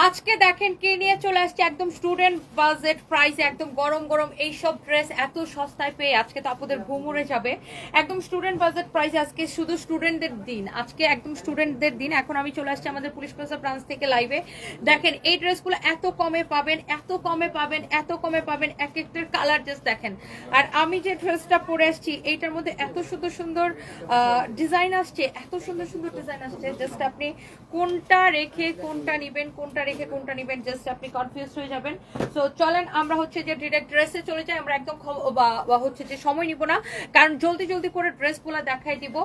আজকে দেখেন কে নিয়ে চলে আসছে একদম স্টুডেন্ট বাজেট প্রাইসে, একদম গরম গরম এইসব ড্রেস এত সস্তায় পেয়ে আজকে তো আপুদের ঘুম উড়ে যাবে। একদম স্টুডেন্ট বাজেট প্রাইসে আজকে শুধু স্টুডেন্টদের দিন, আজকে একদম স্টুডেন্টদের দিন। এখন আমি চলে আসছি আমাদের পুলিশ প্লাজা ব্রাঞ্চ থেকে লাইভে। দেখেন এই ড্রেসগুলো এত কমে পাবেন, এত কমে পাবেন, এত কমে পাবেন, এক একটার কালার জাস্ট দেখেন। আর আমি যে ড্রেসটা পরে আসছি এইটার মধ্যে এত সুন্দর সুন্দর ডিজাইন আসছে, এত সুন্দর সুন্দর ডিজাইন আসছে, জাস্ট আপনি কোনটা রেখে কোনটা নিবেন, কোনটা রেখে কোনটা নিবেন জাস্ট আপনি কনফিউজ হয়ে যাবেন। সো চলেন আমরা হচ্ছে যে ডিরেক্ট ড্রেসে চলে যাই। আমরা একদম হচ্ছে যে সময় নিব না, কারণ জলদি জলদি করে ড্রেসগুলো দেখাই দিব।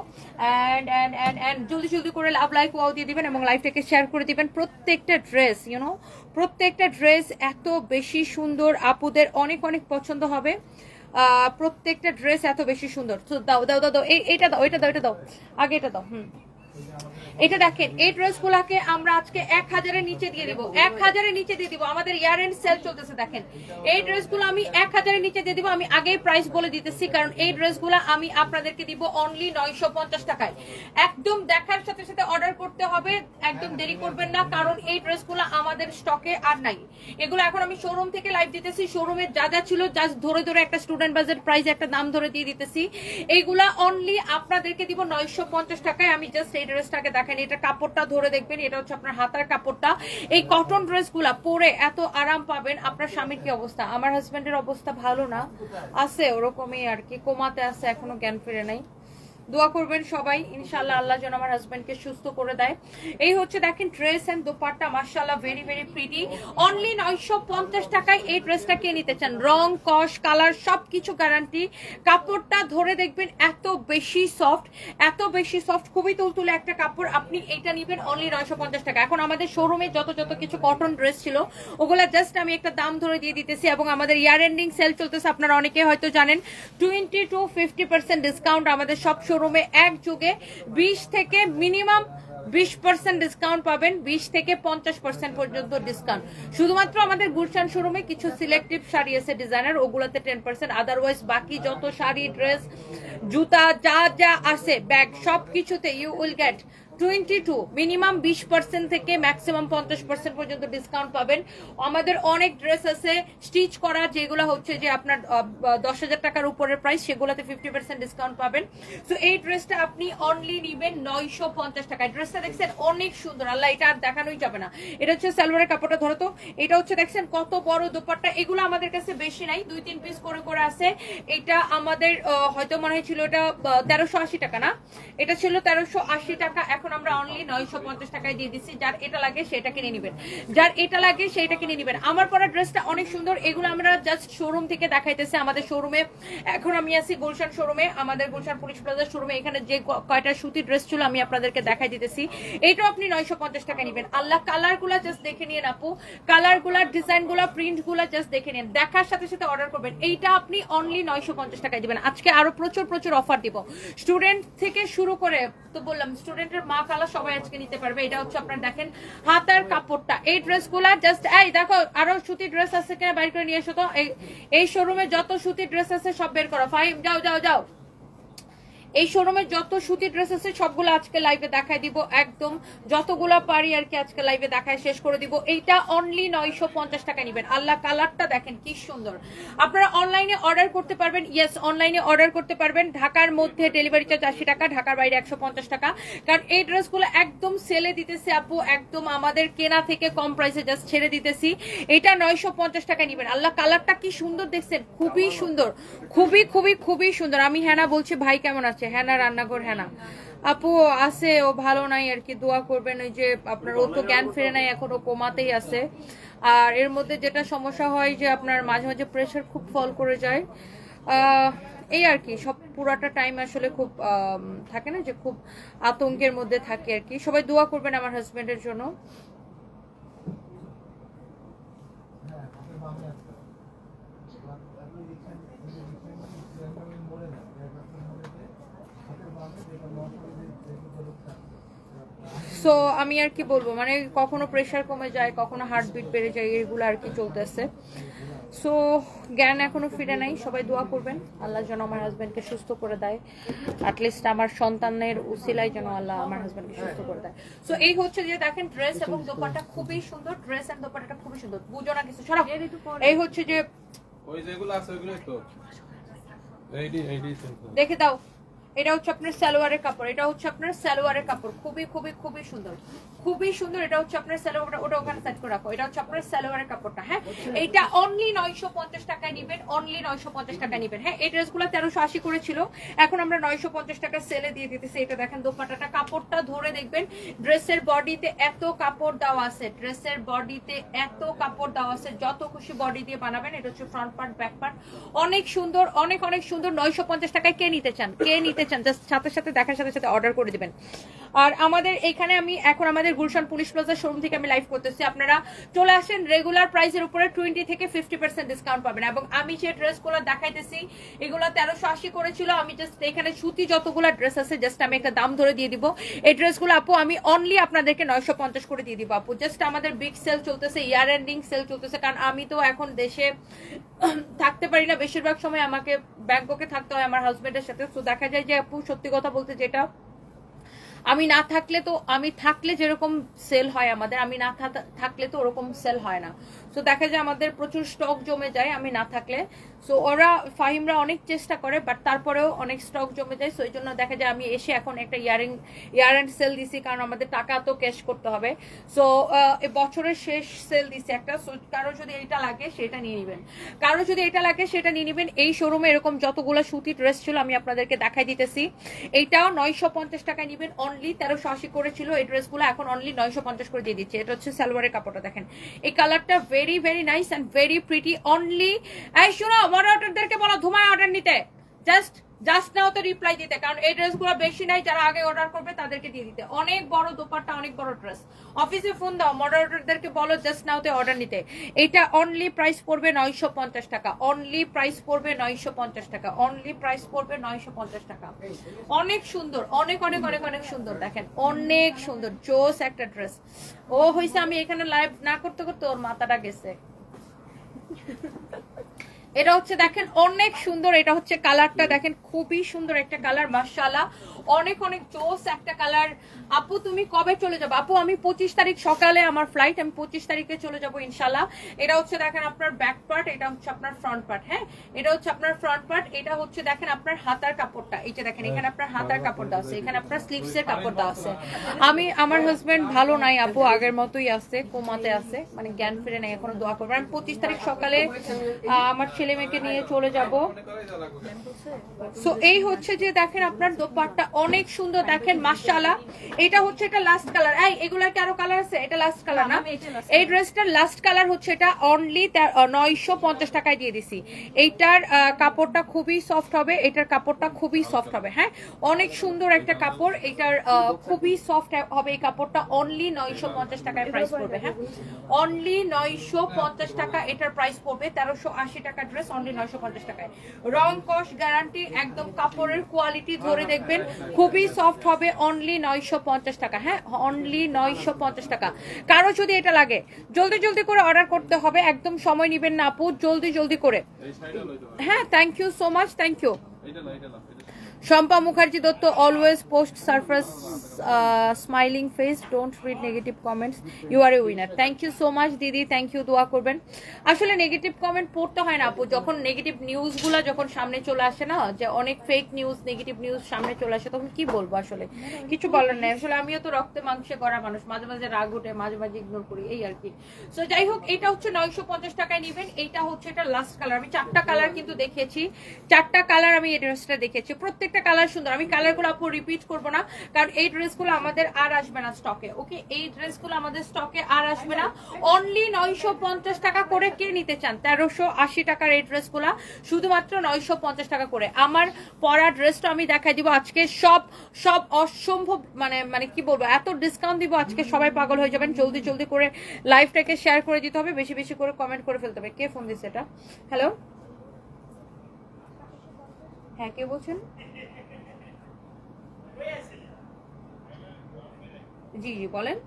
অ্যান্ড জলদি জলদি করে লাভ লাইক ওয়াও দিয়ে দিবেন এবং লাইভটাকে শেয়ার করে দিবেন। প্রত্যেকটা ড্রেস প্রত্যেকটা ড্রেস এত বেশি সুন্দর, আপুদের অনেক অনেক পছন্দ হবে। প্রত্যেকটা ড্রেস এত বেশি সুন্দর। তো দাও দাও দাও দাও, এইটা দাও, এটা দাও, এটা দাও, আগে এটা দাও। এটা দেখেন এই ড্রেসগুলোকে আমরা আজকে 1000-এর নিচে দিয়ে দিব, 1000-এর নিচে দিয়ে দিব। আমাদের ইয়ার এন্ড সেল চলতেছে। দেখেন এই ড্রেসগুলো আমি 1000-এর নিচে দিয়ে দিব। আমি আগেই প্রাইস বলে দিতেছি, কারণ এই ড্রেসগুলো আমি আপনাদেরকে দিব অনলি 950 টাকায়। একদম দেখার সাথে সাথে অর্ডার করতে হবে, একদম দেরি করবেন না, কারণ এই ড্রেসগুলো আমাদের স্টকে আর নাই। এগুলো এখন আমি শোরুম থেকে লাইভ দিতেছি, শোরুমে যা যা ছিল জাস্ট ধরে ধরে একটা স্টুডেন্ট বাজেট প্রাইস একটা দাম ধরে দিয়ে দিতেছি। এইগুলা অনলি আপনাদেরকে দিব 950 টাকায়। আমি জাস্ট এই ড্রেসটাকে দেখেন, এটা কাপড়টা ধরে দেখবেন, এটা হচ্ছে আপনার হাতার কাপড়টা। এই কটন ড্রেসগুলা পরে এত আরাম পাবেন। আপনার স্বামীর কি অবস্থা? আমার হাজবেন্ডের অবস্থা ভালো না, আছে ওরকমই আর কি, কোমাতে আছে, এখনো জ্ঞান ফিরে নাই। দোয়া করবেন সবাই, ইনশাআল্লাহ আল্লাহ যেন আমার হাজবেন্ডকে সুস্থ করে দেয়। এই হচ্ছে দেখেন ড্রেস এন্ড দোপাট্টা, মাশাআল্লাহ ভেরি ভেরি প্রিটি। অনলি 950 টাকায় এই ড্রেসটা কে নিতে চান, রং কস কালার সবকিছু গ্যারান্টি। কাপড়টা ধরে দেখবেন এত বেশি সফট, এত বেশি সফট, খুবই তুলতুলে একটা কাপড়। আপনি এইটা নেবেন অনলি 950 টাকা। এখন আমাদের শোরুমে যত যত কিছু কটন ড্রেস ছিল ওগুলা জাস্ট আমি একটা দাম ধরে দিয়ে দিতেছি, এবং আমাদের ইয়ার এন্ডিং সেল চলতেছে। আপনারা অনেকে হয়তো জানেন 20-50% ডিসকাউন্ট আমাদের সব শোরুমে একযোগে। 20 থেকে মিনিমাম 20% ডিসকাউন্ট পাবেন, 20 থেকে 50% পর্যন্ত ডিসকাউন্ট। শুধুমাত্র আমাদের গুলশান শোরুমে কিছু সিলেক্টিভ শাড়ি আছে ডিজাইনার, ওগুলাতে 10%, আদারওয়াইজ বাকি যত শাড়ি, ড্রেস, জুতা যা যা আছে, ব্যাগ, সবকিছুতে ইউ উইল গেট 22 মিনিমাম 20% থেকে ম্যাক্সিমাম 50% পর্যন্ত ডিসকাউন্ট পাবেন। আমাদের অনেক ড্রেস আছে স্টিচ করা, যেগুলো হচ্ছে যে আপনার 10,000 টাকার উপরের প্রাইস, সেগুলোতে 50% ডিসকাউন্ট পাবেন। তো এই ড্রেসটা আপনি অনলি নিবেন 950 টাকায়। ড্রেসটা দেখছেন অনেক সুন্দর, আল্লাহ এটা আর দেখানোই যাবে না। এটা হচ্ছে সালোয়ারের কাপড়টা ধরো তো, এটা হচ্ছে দেখছেন কত বড় দোপাট্টা। এগুলো আমাদের কাছে বেশি নাই, 2-3 পিস করে করে আছে। এটা আমাদের হয়তো মনে হয়েছিল এটা 1380 টাকা, না এটা ছিল 1380 টাকা। এখন আমরা অনলি 950 টাকায় দিয়ে দিচ্ছি। যার এটা লাগে সেটা কিনে নেবেন, যার এটা লাগে সেটা কিনে নেবেন। আমার পরা ড্রেসটা অনেক সুন্দর। এগুলো আমরা জাস্ট শোরুম থেকে দেখাইতেছি। আমাদের শোরুমে এখন আমি আছি গুলশান শোরুমে, আমাদের গুলশান পুলিশ প্লাজা শোরুমে। এখানে যে কয়টা সুতি ড্রেস ছিল আমি আপনাদেরকে দেখাই দিতেছি। এইটাও আপনি 950 টাকা নেবেন। আল্লাহ কালারগুলা জাস্ট দেখে নিন আপু, কালারগুলা, ডিজাইনগুলা, প্রিন্টগুলা জাস্ট দেখে নিন, দেখার সাথে সাথে অর্ডার করবেন। এইটা আপনি অনলি 950 টাকায় দিবেন। আজকে আরো প্রচুর প্রচুর অফার দিব, স্টুডেন্ট থেকে শুরু করে, তো বললাম স্টুডেন্টের মা খালা সবাই আজকে নিতে পারবে। এটা হচ্ছে আপনার দেখেন হাতার কাপড়টা। এই ড্রেসগুলা জাস্ট এই দেখো, আরো সুতি ড্রেস আছে কিনা বাইর করে নিয়ে এসো তো। এই শোরুমে যত সুতি ড্রেস আছে সব বের করো। ফাইম যাও যাও যাও, এই শোরুমে যত সুতি ড্রেস আছে সবগুলো আজকে লাইভে দেখাই দিব, একদম যতগুলা পারি আর কি আজকে লাইভে দেখায় শেষ করে দিব। এইটা অনলি 950 টাকা নেবেন। আল্লাহ কালারটা দেখেন কি সুন্দর। আপনারা অনলাইনে অর্ডার করতে পারবেন, ইয়েস অনলাইনে অর্ডার করতে পারবেন। ঢাকার মধ্যে ডেলিভারি চার্জ 80 টাকা, ঢাকার বাইরে 150 টাকা। কারণ এই ড্রেসগুলো একদম সেলে দিতেছে আপু, একদম আমাদের কেনা থেকে কম প্রাইসে জাস্ট ছেড়ে দিতেছি। এটা 950 টাকা নেবেন। আল্লাহ কালারটা কি সুন্দর দেখছেন, খুবই সুন্দর, খুবই খুবই খুবই সুন্দর। আমি হ্যানা বলছি, ভাই কেমন আছে? হ্যানা রান্নাঘর, হ্যানা আপু আছে, ও ভালো নাই আর কি, দোয়া করবেন। ওই যে আপনার ও তো জ্ঞান ফিরে নাই, এখন ও কোমাতেই আছে। আর এর মধ্যে যেটা সমস্যা হয় যে আপনার মাঝে মাঝে প্রেশার খুব ফল করে যায়, এই আর কি। সব পুরাটা টাইম আসলে খুব থাকে না যে খুব আতঙ্কের মধ্যে থাকে আর কি। সবাই দোয়া করবেন আমার হাজবেন্ডের জন্য। সো সো আমি আর কি বলবো, মানে কখনো প্রেশার কমে যায়, কখনো হার্টবিট বেড়ে যায়, এগুলো আর কি চলতেছে। সো জ্ঞান এখনো ফিরে নাই, সবাই দোয়া করবেন আল্লাহ যেন আমার হাজবেন্ডকে সুস্থ করে দেয়, অ্যাটলিস্ট আমার সন্তানের উসিলায় যেন আল্লাহ আমার হাজবেন্ডকে সুস্থ করে দেয়। সো এই হচ্ছে যে দেখেন ড্রেস এবং দোপাট্টা খুবই সুন্দর, ড্রেস এন্ড দোপাট্টাটা খুবই সুন্দর, বুঝো না কিছু সরাব। এই হচ্ছে যে ওই যেগুলো আছে ওইগুলোই তো এইডি দেখে দাও, এটা হচ্ছে আপনার সালোয়ারের কাপড়, এটা হচ্ছে আপনার সালোয়ারের কাপড়, খুবই খুবই খুবই সুন্দর, খুবই সুন্দর। এটা হচ্ছে আপনার সালোয়ারটা, ওটা ওখানে সেট করে রাখো। এটা হচ্ছে আপনার সালোয়ারের কাপড়টা, হ্যাঁ এটা অনলি 950 টাকায় নেবেন, অনলি 950 টাকা নেবেন। হ্যাঁ এই ড্রেসগুলো 1380 করে ছিল, এখন আমরা 950 টাকা সেলে দিয়ে দিতেছি। এটা দেখেন দোপাট্টাটা, কাপড়টা ধরে দেখবেন, ড্রেসের বডিতে এত কাপড় দেওয়া আছে, ড্রেসের বডিতে এত কাপড় দেওয়া আছে, যত খুশি বডি দিয়ে বানাবেন। এটা হচ্ছে ফ্রন্ট পার্ট, ব্যাক পার্ট, অনেক সুন্দর, অনেক অনেক সুন্দর। 950 টাকায় কে নিতে চান, কে নিতে চান, জাস্ট সাথে সাথে দেখার সাথে সাথে অর্ডার করে দিবেন। আর আমাদের এখানে আমি এখন আমাদের গুলশান পুলিশ প্লাজা শোরুম থেকে আমি লাইভ করতেছি, আপনারা চলে আসেন, রেগুলার প্রাইসের উপরে 20 থেকে 50% ডিসকাউন্ট পাবেন। এবং আমি যে ড্রেসগুলো দেখাইতেছি এগুলো 1380 করেছিল, আমি জাস্ট এখানে সুতি যতগুলো ড্রেস আছে জাস্ট আমি একটা দাম ধরে দিয়ে দিব। এই ড্রেসগুলো আপু আমি অনলি আপনাদেরকে 950 করে দিয়ে দিব আপু। জাস্ট আমাদের বিগ সেল চলতেছে, ইয়ার এন্ডিং সেল চলতেছে, কারণ আমি তো এখন দেশে থাকতে পারি না, বেশিরভাগ সময় আমাকে ব্যাংককে থাকতে হয় আমার হাজবেন্ডের সাথে। তো দেখা যায় যে আপু সত্যি কথা বলতে যেটা আমি না থাকলে, তো আমি থাকলে যেরকম সেল হয় আমাদের, আমি না থাকলে তো ওরকম সেল হয় না। সো দেখা যায় আমাদের প্রচুর স্টক জমে যায় আমি না থাকলে। সো ওরা ফাহিমরা অনেক চেষ্টা করে, বাট তারপরেও অনেক স্টক জমে যায়। সো এই জন্য দেখা যায় আমি এসে এখন একটা ইয়ার এন্ড সেল দিছি, কারণ আমাদের টাকা তো ক্যাশ করতে হবে। সো বছরের শেষ সেল দিছি একটা। সো কারো যদি এটা লাগে সেটা নিয়ে নেবেন, কারো যদি এটা লাগে সেটা নিয়ে নেবেন। এই শোরুমে এরকম যতগুলো সুতি ড্রেস ছিল আমি আপনাদেরকে দেখাই দিতেছি। এইটাও 950 টাকায় নেবেন, অনলি 1380 করেছিল এই ড্রেসগুলো, এখন অনলি 950 করে দিয়ে দিচ্ছে। এটা হচ্ছে সালোয়ারের কাপড়টা দেখেন, এই কালারটা very very nice and very pretty. Only এই শোনো মডারেটরদেরকে বলো ধুমায় অর্ডার নিতে, জাস্ট নাও তো রিপ্লাই দিতে, কারণ এই ড্রেসগুলো বেশি নাই, যারা আগে অর্ডার করবে তাদেরকে দিয়ে দিতে। অনেক বড় দোপাট্টা, অনেক বড় ড্রেস। অফিসে ফোন দাও, মডারেটরদেরকে বলো জাস্ট নাও তে অর্ডার নিতে। এটা অনলি প্রাইস পড়বে 950 টাকা, অনলি প্রাইস পড়বে 950 টাকা, অনলি প্রাইস পড়বে 950 টাকা। অনেক সুন্দর, অনেক অনেক অনেক অনেক সুন্দর, দেখেন অনেক সুন্দর, জোস একটা ড্রেস। ও হইছে আমি এখানে লাইভ না করতে করতে ওর মাথাটা গেছে। এটা হচ্ছে দেখেন অনেক সুন্দর, এটা হচ্ছে কালারটা দেখেন, খুবই সুন্দর একটা কালার, মাশাআল্লাহ অনেক অনেক জোস একটা কালার। আপু তুমি কবে চলে যাবো? আপু আমি 25 তারিখ সকালে আমার ফ্লাইট, আমি 25 তারিখে চলে যাবো ইনশাল্লাহ। এটা হচ্ছে দেখেন আপনার ব্যাক পার্ট, এটা হচ্ছে আপনার ফ্রন্ট পার্ট। হ্যাঁ এটা হচ্ছে আপনার ফ্রন্ট পার্ট, এটা হচ্ছে দেখেন আপনার হাতার কাপড়টা, এইটা দেখেন এখানে আপনার হাতার কাপড় দেওয়া আছে, এখানে আপনার স্লিভস এর কাপড় দেওয়া আছে। আমার হাজবেন্ড ভালো নাই আপু, আগের মতোই আছে, কোমাতে আছে, মানে জ্ঞান ফিরে নেই এখনো, দোয়া করবেন। আমি 25 তারিখ সকালে আমার ছেলে মেয়েকে নিয়ে চলে যাব। সো এই হচ্ছে যে দেখেন আপনার দোপাট্টা অনেক সুন্দর, দেখেন মাশাআল্লাহ। এটা হচ্ছে এটা লাস্ট কালার, এই এগুলা কি আরো কালার আছে? এটা লাস্ট কালার না? এই ড্রেসটার লাস্ট কালার হচ্ছে এটা, অনলি 950 টাকায় দিয়ে দিছি। এইটার কাপড়টা খুবই সফট হবে, এটার কাপড়টা খুবই সফট হবে। হ্যাঁ অনেক সুন্দর একটা কাপড়, এটার খুবই সফট হবে এই কাপড়টা। অনলি 950 টাকায় প্রাইস পড়বে। হ্যাঁ অনলি 950 টাকা এটার প্রাইস পড়বে। 1380 টাকা ড্রেস, অনলি 950 টাকায়। রং কস গ্যারান্টি, একদম কাপড়ের কোয়ালিটি ধরে দেখবেন, খুবই সফট হবে। অনলি 950 টাকা, হ্যাঁ অনলি 950 টাকা। কারো যদি এটা লাগে জলদি জলদি করে অর্ডার করতে হবে, একদম সময় নেবেন না আপু, জলদি জলদি করে। হ্যাঁ thank you so much, thank you. Shampa Mukherjee Dutta, always post surface smiling face, don't read negative comments, you are a winner. Thank you so much দিদি, থ্যাংক ইউ, দোয়া করবেন। আসলে নেগেটিভ কমেন্ট পড়তে হয় না আপু, যখন নেগেটিভ নিউজগুলো যখন সামনে চলে আসে না, যে অনেক ফেক নিউজ, নেগেটিভ নিউজ সামনে চলে আসে, তখন কি বলবো আসলে কিছু বলার নাই। আসলে আমিও তো রক্তে মাংসে করা মানুষ, মাঝে মাঝে রাগ উঠে, মাঝে মাঝে ইগনোর করি, এই আর কি। সো যাই হোক, এটা হচ্ছে 950 টাকায় নেবেন। এইটা হচ্ছে এটা লাস্ট কালার, আমি 4টা কালার কিন্তু দেখিয়েছি, 4টা কালার আমি এই ড্রেসটা দেখেছি, প্রত্যেকটা কালার সুন্দর। আমি কালারগুলো আপু রিপিট করবো না, কারণ এই ড্রেসগুলো আমাদের আর আসবে না স্টকে। ওকে এই ড্রেসগুলো আমাদের স্টকে আর আসবে না। অনলি 950 টাকা করে কে নিতে চান? 1380 টাকার এই ড্রেসগুলা শুধুমাত্র 950 টাকা করে। আমার পরা ড্রেসটা আমি দেখাই দিব আজকে, সব অসম্ভব, মানে কি বলবো, এত ডিসকাউন্ট দিব আজকে, সবাই পাগল হয়ে যাবেন। জলদি জলদি করে লাইভটাকে শেয়ার করে দিতে হবে, বেশি বেশি করে কমেন্ট করে ফেলতে হবে। কে ফোন দিচ্ছে এটা? হ্যালো, হ্যাঁ কে বলছেন? জি জি বলেন।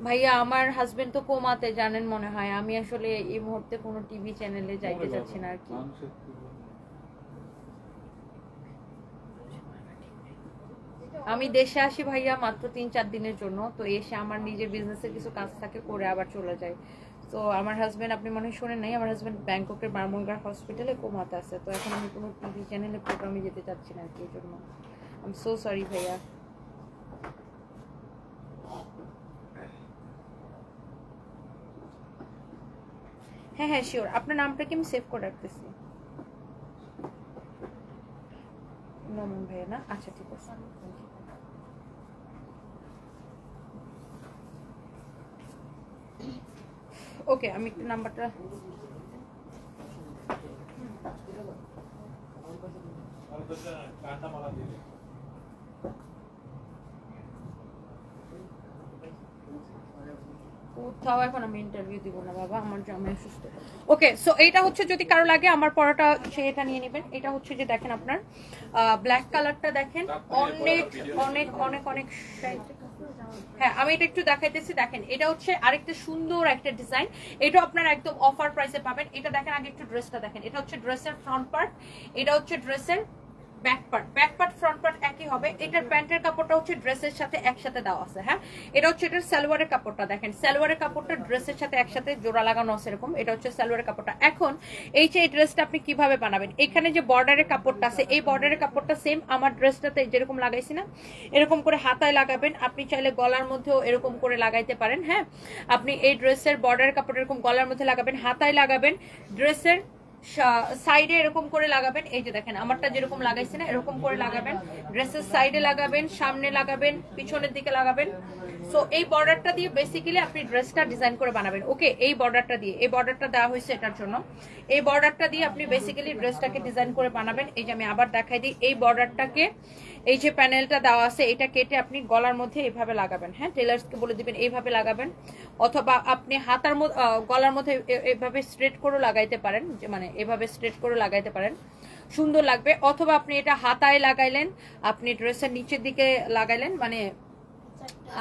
ভাইয়া আমার হাজবেন্ড তো কোমাতে, জানেন মনে হয়। আমি আসলে এই মুহূর্তে কোনো টিভি চ্যানেলে যাইতে চাচ্ছি না আর কি। আমি দেশে আসি ভাইয়া মাত্র 3-4 দিনের জন্য, তো এসে আমার নিজের বিজনেসের কিছু কাজ থাকে, করে আবার চলে যাই। তো আমার হাজবেন্ড, আপনি মনে হয় শোনেন নাই, আমার হাজবেন্ড ব্যাংককের বারমুঙ্গার হসপিটালে কোমাতে আছে। তো এখন আমি কোনো টিভি চ্যানেলে প্রোগ্রামে যেতে চাচ্ছি না আর কি, এই জন্য আই এম সো সরি ভাইয়া। হ্যাঁ হ্যাঁ শিওর, আপনার নামটা কি আমি সেভ করে রাখতেছি। নমন ভাইয়া না, আচ্ছা ঠিক আছে। ওকে, আমি একটু নাম্বারটা কোথাও এখন আমি ইন্টারভিউ দিব না বাবা, আমার জামাই অসুস্থ। ওকে, সো এইটা হচ্ছে, যদি কারো লাগে আমার পড়াটা সে এটা নিয়ে নেবেন। এটা হচ্ছে যে দেখেন আপনার ব্ল্যাক কালারটা দেখেন, অনেক অনেক অনেক অনেক। হ্যাঁ আমি এটা একটু দেখাইতেছি, দেখেন এটা হচ্ছে আরেকটা সুন্দর একটা ডিজাইন। এটা আপনার একদম অফার প্রাইসে পাবেন। এটা দেখেন আগে একটু ড্রেসটা দেখেন, এটা হচ্ছে ড্রেসের ফ্রন্ট পার্ট, এটা হচ্ছে ড্রেসের ব্যাক পার্ট ফ্রন্ট পার্ট একই হবে। এটার প্যান্টের কাপড়টা হচ্ছে ড্রেসের সাথে একসাথে দেওয়া আছে। হ্যাঁ, এটা হচ্ছে এটার সালোয়ারের কাপড়টা দেখেন, সালোয়ারের কাপড়টা ড্রেসের সাথে একসাথে জোড়া লাগানো আছে এরকম। এটা হচ্ছে সালোয়ারের কাপড়টা। এখন এই যে এই ড্রেসটা আপনি কিভাবে বানাবেন, এখানে যে বর্ডারের কাপড়টা আছে, এই বর্ডারের কাপড়টা সেম আমার ড্রেসটাতে যেরকম লাগাইছি না, এরকম করে হাতায় লাগাবেন। আপনি চাইলে গলার মধ্যেও এরকম করে লাগাইতে পারেন। হ্যাঁ, আপনি এই ড্রেসের বর্ডারের কাপড় এরকম গলার মধ্যে লাগাবেন, হাতায় লাগাবেন, ড্রেসের সাইডে এরকম করে লাগাবেন। এই যে দেখেন আমারটা যেরকম লাগাইছে না, এরকম করে লাগাবেন, ড্রেসের সাইডে লাগাবেন, সামনে লাগাবেন, পিছনের দিকে লাগাবেন। সো এই বর্ডারটা দিয়ে বেসিক্যালি আপনি ড্রেসটা ডিজাইন করে বানাবেন। ওকে, এই বর্ডারটা দিয়ে, এই বর্ডারটা দেওয়া হয়েছে এটার জন্য, এই বর্ডারটা দিয়ে আপনি বেসিক্যালি ড্রেসটাকে ডিজাইন করে বানাবেন। এই যে আমি আবার দেখাই দিই, এই বর্ডারটাকে, এই যে প্যানেলটা দেওয়া আছে, এটা কেটে আপনি গলার মধ্যে এইভাবে লাগাবেন। হ্যাঁ, টেলার্সকে বলে দিবেন এইভাবে লাগাবেন, অথবা আপনি হাতার মধ্যে গলার মধ্যে এইভাবে স্ট্রেট করে লাগাইতে পারেন, যে মানে এভাবে স্ট্রেট করে লাগাইতে পারেন, সুন্দর লাগবে। অথবা আপনি এটা হাতায় লাগাইলেন, আপনি ড্রেসের নিচের দিকে লাগাইলেন, মানে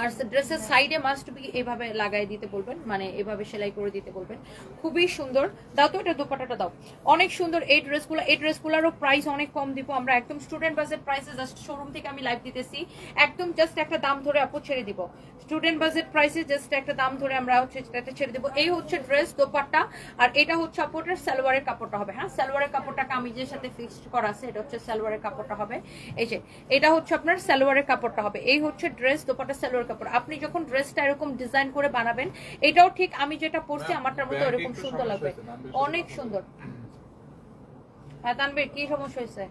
আর ড্রেসের সাইডে মাস্ট বি এভাবে লাগাই দিতে বলবেন, মানে এভাবে সেলাই করে দিতে বলবেন। খুবই সুন্দর। দাও তো এটা দোপাট্টাটা দাও, অনেক সুন্দর এই ড্রেসগুলো। এই ড্রেসগুলোরও প্রাইস অনেক কম দিব আমরা, একদম স্টুডেন্ট বাজেট প্রাইসে, জাস্ট শোরুম থেকে আমি লাইভ দিতেছি, একদম জাস্ট একটা দাম ধরে আপু ছেড়ে দিব। স্টুডেন্ট বাজেট প্রাইসে জাস্ট একটা দাম ধরে আমরা হচ্ছে এটা ছেড়ে দিব। এই হচ্ছে ড্রেস দোপাট্টা, আর এটা হচ্ছে আপুটার সালোয়ারের কাপড়টা হবে। হ্যাঁ, সালোয়ারের কাপড়টা কামিজের সাথে ফিক্সড করা আছে, এটা হচ্ছে সালোয়ারের কাপড়টা হবে। এই যে এটা হচ্ছে আপনার সালোয়ারের কাপড়টা হবে। এই হচ্ছে ড্রেস দোপাট্টা সালোয়ার কাপড়। আপনি যখন ড্রেসটা এরকম ডিজাইন করে বানাবেন, এটাও ঠিক আমি যেটা পরছি আমারটার মতো এরকম সুন্দর লাগবে, অনেক সুন্দর। হ্যাঁ তানবীর, কি সমস্যা হয়েছে?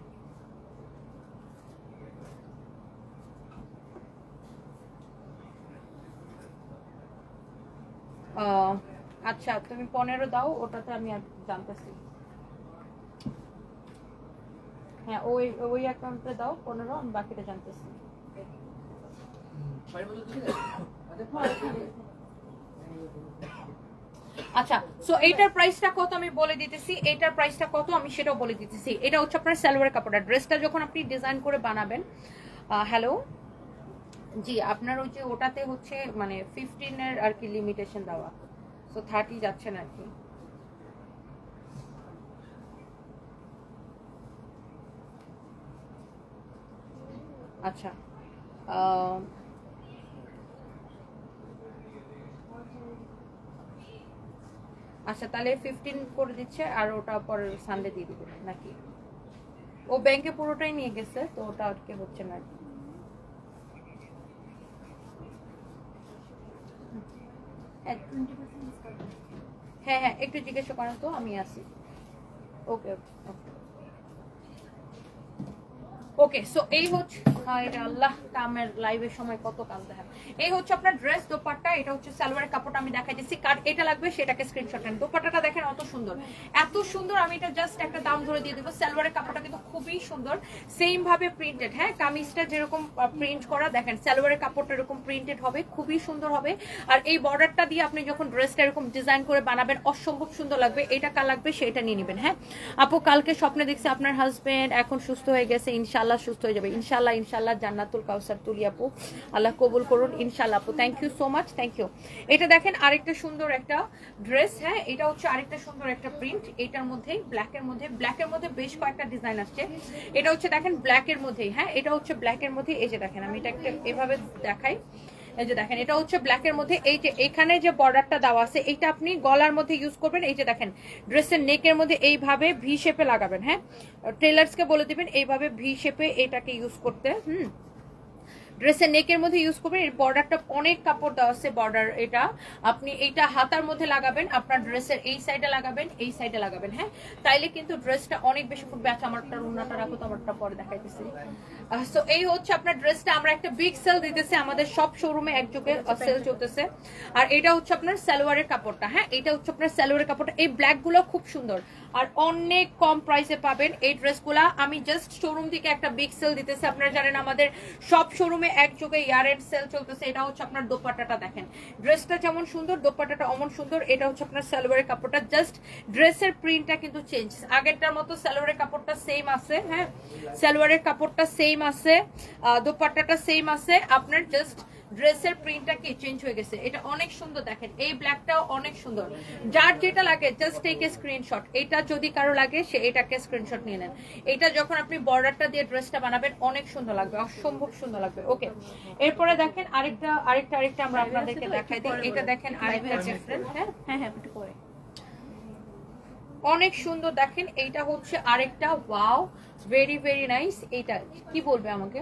আচ্ছা তুমি 15 দাও, ওটাতে আমি আর জানতেছি। হ্যাঁ ওই ওই অ্যাকাউন্টে দাও 15, আমি বাকিটা জানতেছি। আচ্ছা, সো এইটার প্রাইসটা কত আমি বলে দিতেছি, এইটার প্রাইসটা কত আমি সেটাও বলে দিতেছি। এটা হচ্ছে আপনার সালোয়ারের কাপড়টা, ড্রেসটা যখন আপনি ডিজাইন করে বানাবেন। হ্যালো জি, আপনার ওই যে ওটাতে হচ্ছে মানে 15 এর আর কি লিমিটেশন দেওয়া, সো 30 যাচ্ছে না আর কি। আচ্ছা আচ্ছা তাহলে 15 করে দিচ্ছে, আর ওটা পরে সানডে দিয়ে দিবেন নাকি? ও ব্যাংকে পুরোটাই নিয়ে গেছে, তো ওটা আটকে হচ্ছে না। হ্যাঁ হ্যাঁ একটু জিজ্ঞাসা করেন তো, আমি আসি। ওকে ওকে ওকে। ওকে, সো এই হচ্ছে আল্লাহ কামের লাইভের সময় কত কাজ দেখা। এই হচ্ছে আপনার ড্রেস দোপাট্টা, এটা হচ্ছে সালোয়ারের কাপড়টা আমি দেখাই দিচ্ছি, কার এটা লাগবে সেটাকে স্ক্রিনশট নেন। দোপাট্টাটা দেখেন অত সুন্দর, এত সুন্দর, আমি এটা জাস্ট একটা দাম ধরে দিয়ে দেবো। সালোয়ারের কাপড়টা কিন্তু খুবই সুন্দর, সেম ভাবে প্রিন্টেড, হ্যাঁ কামিজটা যেরকম প্রিন্ট করা দেখেন, সালোয়ারের কাপড়টা এরকম প্রিন্টেড হবে, খুবই সুন্দর হবে। আর এই বর্ডারটা দিয়ে আপনি যখন ড্রেসটা এরকম ডিজাইন করে বানাবেন অসম্ভব সুন্দর লাগবে। এটা কার লাগবে সেটা নিয়ে নেবেন। হ্যাঁ আপু, কালকে স্বপ্নে দেখছি আপনার হাজবেন্ড এখন সুস্থ হয়ে গেছে, ইনশাল্লাহ সুস্থ হয়ে যাবে, ইনশাল্লাহ ইনশাল্লাহ। জান্নাতুল কাউসার তুলি আপু, আল্লাহ কবুল করুন ইনশাল্লাহ আপু, thank you so much, thank you. এটা দেখেন আরেকটা সুন্দর একটা ড্রেস, হ্যাঁ এটা হচ্ছে আরেকটা সুন্দর একটা প্রিন্ট, এটার মধ্যে ব্ল্যাকের মধ্যে বেশ কয়েকটা ডিজাইন আসছে। এটা হচ্ছে দেখেন ব্ল্যাকের মধ্যেই, হ্যাঁ এটা হচ্ছে ব্ল্যাকের মধ্যে। এই যে দেখেন আমি এটা একটা এভাবে দেখাই, এই যে দেখেন এটা হচ্ছে ব্ল্যাকের মধ্যে। এই যে এখানে যে বর্ডারটা দেওয়া আছে এইটা আপনি গলার মধ্যে ইউজ করবেন। এই যে দেখেন ড্রেসের নেকের মধ্যে এইভাবে ভি শেপে লাগাবেন, হ্যাঁ টেলার্সকে বলে দিবেন এইভাবে ভি শেপে এটাকে ইউজ করতে। ড্রেসের নেকের মধ্যে ইউজ করবেন। এর বর্ডারটা অনেক কাপড় দেওয়া আছে, বর্ডার এটা আপনি এইটা হাতার মধ্যে লাগাবেন, আপনার ড্রেসের এই সাইডে লাগাবেন, এই সাইডে লাগাবেন, হ্যাঁ তাইলে কিন্তু ড্রেসটা অনেক বেশি ফুটবে। আচ্ছা আমারটা উন্নাটা রাখো তো, আমারটা পরে দেখাইতেছি। সো এই হচ্ছে আপনার ড্রেসটা, আমরা একটা বিগ সেল দিতেছি, আমাদের সব শোরুমে একযোগে সেল চলতেছে। আর এটা হচ্ছে আপনার সালোয়ারের কাপড়টা, হ্যাঁ এটা হচ্ছে আপনার সালোয়ারের কাপড়টা। এই ব্ল্যাক গুলো খুব সুন্দর আর অনেক কম প্রাইসে পাবেন এই ড্রেসগুলা। আমি জাস্ট শোরুম থেকে একটা বিগ সেল দিতেছি, আপনারা জানেন আমাদের সব শোরুমে একযোগে ইয়ার এন্ড সেল চলতেছে। এটা হচ্ছে আপনার দোপাট্টাটা দেখেন, ড্রেসটা যেমন সুন্দর দোপাট্টাটা অমন সুন্দর। এটা হচ্ছে আপনার সালোয়ারের কাপড়টা, জাস্ট ড্রেসের প্রিন্টটা কিন্তু চেঞ্জ, আগেরটার মতো সালোয়ারের কাপড়টা সেম আছে, হ্যাঁ সালোয়ারের কাপড়টা সেম আছে, দোপাট্টাটা সেম আছে, আপনার জাস্ট ড্রেসের প্রিন্টটা কি চেঞ্জ হয়ে গেছে। এটা অনেক সুন্দর দেখেন, এই ব্ল্যাকটাও অনেক সুন্দর। যার যেটা লাগে জাস্ট টেক এ স্ক্রিনশট, এটা যদি কারো লাগে সে এটাকে স্ক্রিনশট নিয়ে নেন। এটা যখন আপনি বর্ডারটা দিয়ে ড্রেসটা বানাবেন অনেক সুন্দর লাগবে, অসম্ভব সুন্দর লাগবে। ওকে, এরপরে দেখেন আরেকটা আমরা আপনাদেরকে দেখাই দিই। এটা দেখেন আরেকটা ডিফারেন্ট, হ্যাঁ হ্যাঁ হ্যাঁ একটু পরে, অনেক সুন্দর দেখেন। এইটা হচ্ছে আরেকটা, ওয়াও ভেরি ভেরি নাইস। এইটা কি বলবে আমাকে,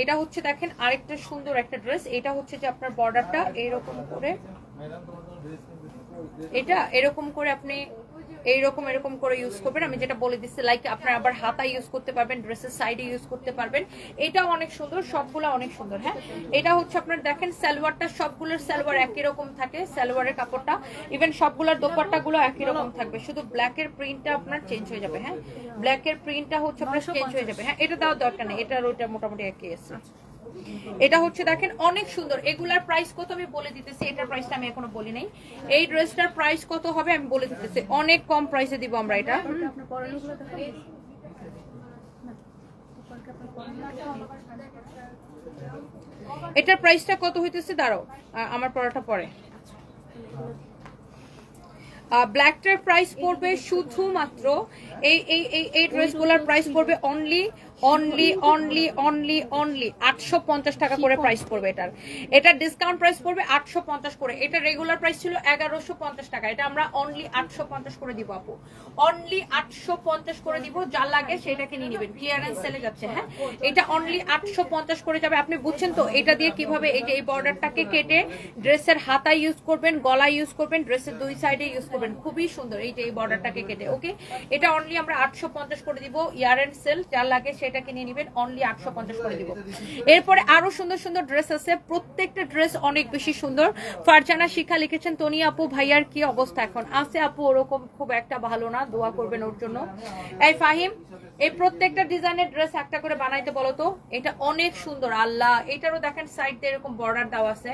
এটা হচ্ছে দেখেন আরেকটা সুন্দর একটা ড্রেস। এটা হচ্ছে যে আপনার বর্ডারটা এরকম করে, এটা এরকম করে আপনি এরকম করে ইউজ করবেন। আমি যেটা বলে দিচ্ছি লাইক আপনার আবার হাতা ইউজ করতে পারবেন, ড্রেসের সাইডে ইউজ করতে পারবেন। এটাও অনেক সুন্দর, সবগুলো অনেক সুন্দর। হ্যাঁ এটা হচ্ছে আপনার দেখেন সালোয়ারটা, সবগুলোর সালোয়ার একই রকম থাকে, সালোয়ারের কাপড়টা ইভেন সবগুলোর দোপাট্টা গুলো একই রকম থাকবে, শুধু ব্ল্যাকের প্রিন্টটা আপনার চেঞ্জ হয়ে যাবে। হ্যাঁ ব্ল্যাকের প্রিন্টটা হচ্ছে আপনার চেঞ্জ হয়ে যাবে। হ্যাঁ এটা দেওয়ার দরকার নেই, এটার ওইটা মোটামুটি একই আছে। এটা হচ্ছে দেখেন অনেক সুন্দর। এগুলার প্রাইস কত আমি বলে দিতেছি, এটার প্রাইসটা আমি এখনো বলি নাই। এই ড্রেসটার প্রাইস কত হবে আমি বলে দিতেছি, অনেক কম প্রাইসে দিব আমরা এটা। এটার প্রাইসটা কত হইতেছে দাঁড়াও, আমার পড়াটা পরে। ব্ল্যাকটার প্রাইস পড়বে শুধুমাত্র এই ড্রেসগুলোর প্রাইস পড়বে অনলি 850 টাকা করে প্রাইস পড়বে। এটার ডিসকাউন্ট প্রাইস পড়বে 850 করে। এটা রেগুলার প্রাইস ছিল 1150 টাকা, এটা আমরা অনলি 850 করে দিব আপু, অনলি 850 করে দিব। যা লাগে সেটাকে নিয়ে নেবেন, ক্লিয়ারেন্স সেলে যাচ্ছে। হ্যাঁ এটা অনলি 850 করে যাবে। আপনি বুঝছেন তো এটা দিয়ে কিভাবে এই বর্ডারটাকে কেটে ড্রেসের হাতা ইউজ করবেন, গলা ইউজ করবেন, ড্রেসের দুই সাইডে ইউজ করবেন, খুবই সুন্দর। এই বর্ডারটাকে কেটে ওকে, এটা অনলি আমরা 850 করে দিব। ইয়ার এন্ড সেল যা লাগে সেটাকে নিয়ে নেবেন, অনলি 850 করে দিব। এরপরে আরো সুন্দর সুন্দর ড্রেস আছে, প্রত্যেকটা ড্রেস অনেক বেশি সুন্দর। ফারজানা শিখা লিখেছেন তনি আপু ভাইয়ার কি অবস্থা এখন আছে? আপু ওরকম খুব একটা ভালো না, দোয়া করবেন ওর জন্য। এই ফাহিম, এই প্রত্যেকটা ডিজাইনের ড্রেস একটা করে বানাইতে বলো তো। এটা অনেক সুন্দর আল্লাহ, এটারও দেখেন সাইড দিয়ে এরকম বর্ডার দেওয়া আছে।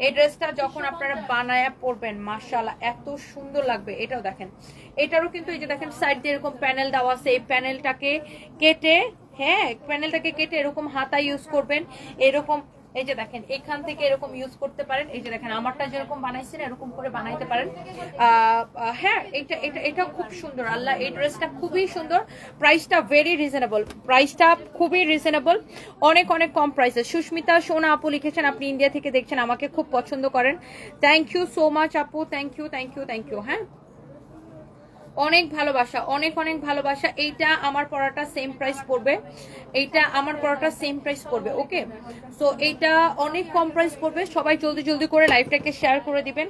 এই ড্রেসটা যখন আপনারা বানায়া পরবেন মাশাআল্লাহ এত সুন্দর লাগবে। এটাও দেখেন, এটারও কিন্তু এই যে দেখেন সাইড দিয়ে এরকম প্যানেল দেওয়া আছে। এই প্যানেলটাকে কেটে, হ্যাঁ প্যানেলটাকে কেটে এরকম হাতা ইউজ করবেন, এরকম এই যে দেখেন এখান থেকে এরকম ইউজ করতে পারেন। এই যে দেখেন আমারটা যেরকম বানাইছেন এরকম করে বানাইতে পারেন। হ্যাঁ এটা খুব সুন্দর আল্লাহ, এই ড্রেসটা খুবই সুন্দর। প্রাইসটা ভেরি রিজনেবল, প্রাইসটা খুবই রিজনেবল, অনেক অনেক কম প্রাইসে। সুস্মিতা সোনা আপু লিখেছেন আপনি ইন্ডিয়া থেকে দেখছেন, আমাকে খুব পছন্দ করেন, থ্যাংক ইউ সো মাচ আপু, thank you thank you thank you. হ্যাঁ অনেক ভালোবাসা, অনেক অনেক ভালোবাসা। এইটা আমার পড়াটা সেম প্রাইস পড়বে, এইটা আমার পড়াটা সেম প্রাইস পড়বে। ওকে সো এইটা অনেক কম প্রাইস পড়বে। সবাই জলদি জলদি করে লাইভটাকে শেয়ার করে দিবেন,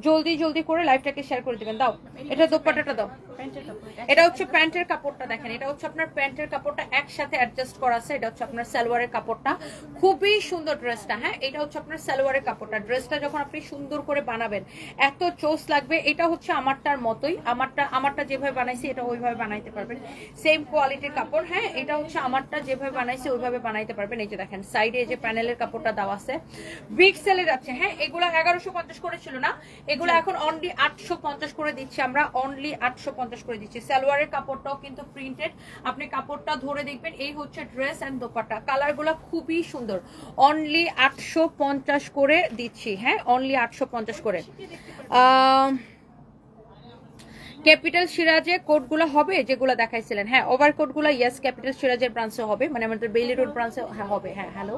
জলদি জলদি করে লাইভটাকে শেয়ার করে দিবেন। দাও এটা দোপাট্টাটা দাও। এটা হচ্ছে প্যান্টের কাপড়টা, দেখেন এটা হচ্ছে আপনার প্যান্টের কাপড়টা একসাথে অ্যাডজাস্ট করা আছে। এটা হচ্ছে আপনার সালোয়ারের কাপড়টা, খুবই সুন্দর ড্রেসটা। হ্যাঁ, এটা হচ্ছে আপনার সালোয়ারের কাপড়টা। ড্রেসটা যখন আপনি সুন্দর করে বানাবেন এত চোস লাগবে। এটা হচ্ছে আমারটার মতোই, আমারটা যেভাবে বানাইছি এটা ওইভাবে বানাইতে পারবেন, সেম কোয়ালিটির কাপড়। হ্যাঁ, এটা হচ্ছে আমারটা যেভাবে বানাইছি ওইভাবে বানাইতে পারবেন। এই যে দেখেন সাইডে যে প্যানেলের কাপড়টা দেওয়া আছে, বিগ সেলে যাচ্ছে। হ্যাঁ, এগুলো 1150 করে ছিল না, এগুলো এখন অনলি 850 করে দিচ্ছি আমরা, অনলি 850 করে দিচ্ছি। সালোয়ারের কাপড়টাও কিন্তু প্রিন্টেড, আপনি কাপড়টা ধরে দেখবেন। এই হচ্ছে ড্রেস এন্ড দোপাট্টা, কালারগুলো খুবই সুন্দর। অনলি 850 করে দিচ্ছি। হ্যাঁ, অনলি 850 করে। ক্যাপিটাল সিরাজে কোডগুলো হবে যেগুলো দেখাইছিলেন। হ্যাঁ, ওভার কোডগুলো ইয়েস ক্যাপিটাল সিরাজের ব্রাঞ্চে হবে, মানে আমাদের বেইলি রোড ব্রাঞ্চে হবে। হ্যাঁ, হ্যালো,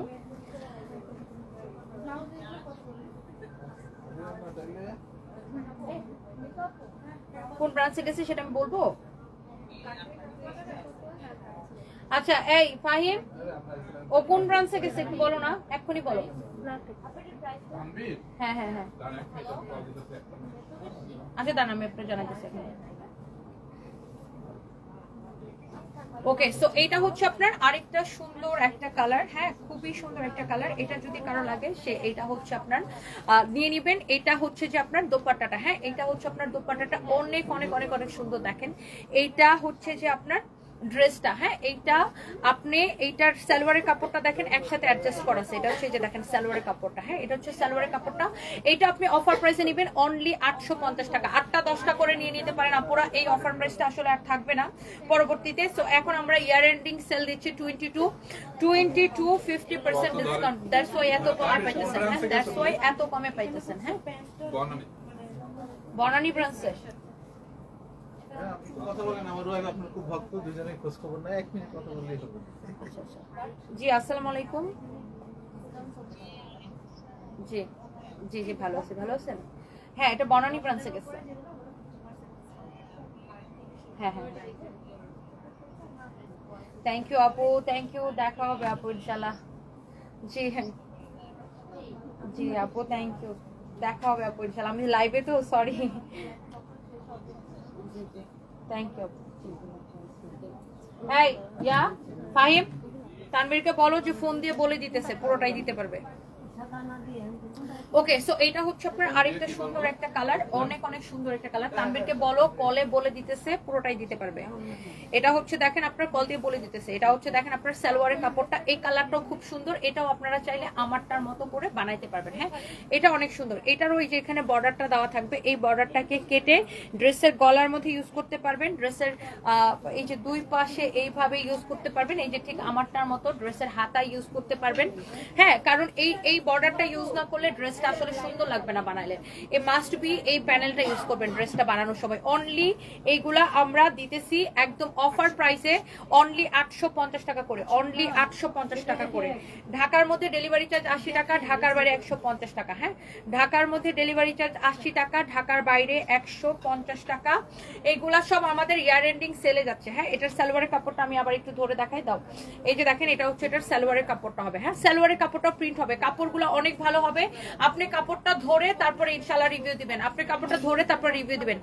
কোন ব্রাঞ্চে গেছে সেটা আমি বলবো। আচ্ছা, এই ফাহিম ও কোন ব্রাঞ্চে গেছে একটু বলো না, এক্ষুনি বলো। হ্যাঁ হ্যাঁ হ্যাঁ, আচ্ছা দাঁড়ান আমি আপনার জানাতেছি। ওকে, সো এটা হচ্ছে আপনার আরেকটা সুন্দর একটা কালার। হ্যাঁ, খুবই সুন্দর একটা কালার। এটা যদি কারো লাগে সে এটা হচ্ছে আপনার নিয়ে নিবেন। এটা হচ্ছে যে আপনার দোপাট্টাটা। হ্যাঁ, এটা হচ্ছে আপনার দোপাট্টাটা, অনেক অনেক অনেক অনেক সুন্দর। দেখেন এইটা হচ্ছে যে আপনার ড্রেসটা। হ্যাঁ, এইটা আপনি এইটার সালোয়ারের কাপড়টা দেখেন একসাথে অ্যাডজাস্ট করা আছে। এটা হচ্ছে যে দেখেন সালোয়ারের কাপড়টা। হ্যাঁ, এটা হচ্ছে সালোয়ারের কাপড়টা। এইটা আপনি অফার প্রাইসে নেবেন অনলি 850 টাকা। 8টা 10টা করে নিয়ে নিতে পারেন আপুরা, এই অফার প্রাইসটা আসলে আর থাকবে না পরবর্তীতে। সো এখন আমরা ইয়ার এন্ডিং সেল দিচ্ছি 22 50% ডিসকাউন্ট। দ্যাটস ওয়াই এত কমে পাইতেছেন। হ্যাঁ, দ্যাটস ওয়াই এত কমে পাইতেছেন। হ্যাঁ, বনানী ব্রাঞ্চে কথা বলেন, আমার ওয়াইফ আপনার খুব ভক্ত, দুজনেই খোঁজ খবর নাই, 1 মিনিট কথা বললেই হবে। জি, আসসালামু আলাইকুম। জি জি জি, ভালো আছি, ভালো আছেন? হ্যাঁ, এটা বনানী ব্রাঞ্চে গেছে। হ্যাঁ হ্যাঁ, থ্যাংক ইউ আপু, থ্যাংক ইউ। দেখা হবে আপু ইনশাআল্লাহ। জি হ্যাঁ, জি আপু থ্যাংক ইউ, দেখা হবে আপু ইনশাআল্লাহ। আমি লাইভে তো, সরি। জি জি, থ্যাংক ইউ। এই ইয়া ফাহিম, তানভীরকে বলো যে ফোন দিয়ে বলে দিতেছে, পুরোটাই দিতে পারবে। ওকে, সো এইটা হচ্ছে আপনার আরেকটা সুন্দর একটা কালার, অনেক অনেক সুন্দর একটা কালার। তানভীরকে বলো, কলে বলে দিতেছে, পুরোটাই দিতে পারবে। এটা হচ্ছে দেখেন আপনার কল দিয়ে বলে দিতেছে। এটা হচ্ছে দেখেন আপনার সালোয়ারের কাপড়টা, এই কালারটাও খুব সুন্দর। এটাও আপনারা চাইলে আমারটার মতো করে বানাইতে পারবেন। হ্যাঁ, এটা অনেক সুন্দর। এটার ওই যে এখানে বর্ডারটা দেওয়া থাকবে, এই বর্ডারটাকে কেটে ড্রেসের গলার মধ্যে ইউজ করতে পারবেন। ড্রেসের এই যে দুই পাশে এইভাবে ইউজ করতে পারবেন। এই যে ঠিক আমারটার মতো ড্রেসের হাতা ইউজ করতে পারবেন। হ্যাঁ, কারণ এই বর্ডারটা ইউজ না করলে ড্রেসটা আসলে সুন্দর লাগবে না বানাইলে। এই মাস্ট বি এই প্যানেলটা ইউজ করবেন ড্রেসটা বানানোর সময়। অনলি এইগুলা আমরা দিতেছি একদম অফার প্রাইসে, অনলি 850 টাকা করে, অনলি 850 টাকা করে। ঢাকার মধ্যে ডেলিভারি চার্জ 80 টাকা, ঢাকার বাইরে 150 টাকা। হ্যাঁ, ঢাকার মধ্যে ডেলিভারি চার্জ 80 টাকা, ঢাকার বাইরে 150 টাকা। এইগুলা সব আমাদের ইয়ার এন্ডিং সেলে যাচ্ছে। হ্যাঁ, এটার সালোয়ারের কাপড়টা আমি আবার একটু ধরে দেখাই। দাও, এই যে দেখেন এটা হচ্ছে এটার সালোয়ারের কাপড়টা হবে। হ্যাঁ, সালোয়ারের কাপড়টা প্রিন্ট হবে, কাপড়গুলো অনেক ভালো হবে। আপনি কাপড়টা ধরে তারপরে ইনশাআল্লাহ রিভিউ দিবেন, আপনি কাপড়টা ধরে তারপর রিভিউ দিবেন।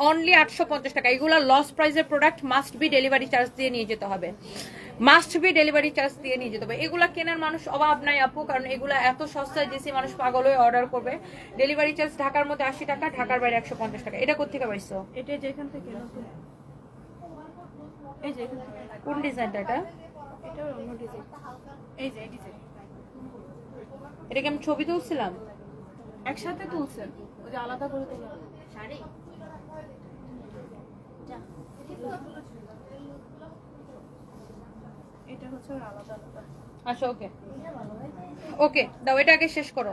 অনলি 850 টাকা। এগুলো লস প্রাইসের product, must be delivery charge দিয়ে নিয়ে যেতে হবে, মাস্ট বি ডেলিভারি চার্জ দিয়ে নিয়ে যেতে হবে। এগুলা কেনার মানুষ অভাব নাই আপু, কারণ এগুলা এত সস্তায় দিয়েছি মানুষ পাগল হয়ে অর্ডার করবে। ডেলিভারি চার্জ ঢাকার মধ্যে 80 টাকা, ঢাকার বাইরে 150 টাকা। এটা কোথেকে পাইছো? এটা যেখান থেকে এই যে এখান থেকে। কোন ডিজাইনটা? এটা এটা অন্য ডিজাইন। এই যে এই ডিজাইন, এটা কি আমি ছবি তুলছিলাম? একসাথে তুলছেন, ওই যে আলাদা করে তুলে শাড়ি। এটা হচ্ছে আলাদা আলাদা। আচ্ছা, ওকে ওকে, দাও এটা আগে শেষ করো।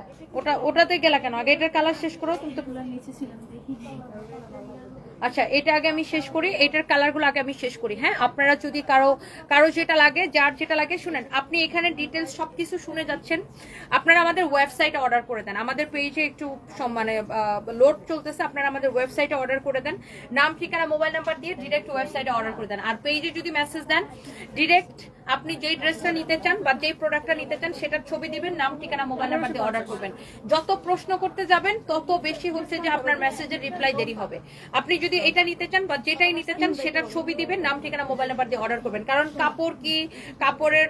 ওটাতে গেলা কেন? আগে এটার কালার শেষ করো। তুমি তো নিচে ছিলাম, দেখি আচ্ছা এটা আগে আমি শেষ করি, এটার কালারগুলো আগে আমি শেষ করি। হ্যাঁ, আপনারা যদি কারো যেটা লাগে, যার যেটা লাগে শুনেন, আপনি এখানে ডিটেলস সবকিছু শুনে যাচ্ছেন, আপনারা আমাদের ওয়েবসাইটে অর্ডার করে দেন। আমাদের পেজে একটু মানে লোড চলতেছে, আপনারা আমাদের ওয়েবসাইটে অর্ডার করে দেন, নাম ঠিকানা মোবাইল নাম্বার দিয়ে ডিরেক্ট ওয়েবসাইটে অর্ডার করে দেন। আর পেজে যদি মেসেজ দেন ডিরেক্ট আপনি যেই ড্রেসটা নিতে চান বা যেই প্রোডাক্টটা নিতে চান সেটার ছবি দিবেন, নাম ঠিকানা মোবাইল নাম্বার দিয়ে অর্ডার করবেন। যত প্রশ্ন করতে যাবেন তত বেশি হচ্ছে যে আপনার মেসেজের রিপ্লাই দেরি হবে। আপনি যদি এটা নিতে চান বা যেটাই নিতে চান সেটার ছবি দিবেন, নাম ঠিকানা মোবাইল নাম্বার দিয়ে অর্ডার করবেন। কারণ কাপড় কি, কাপড়ের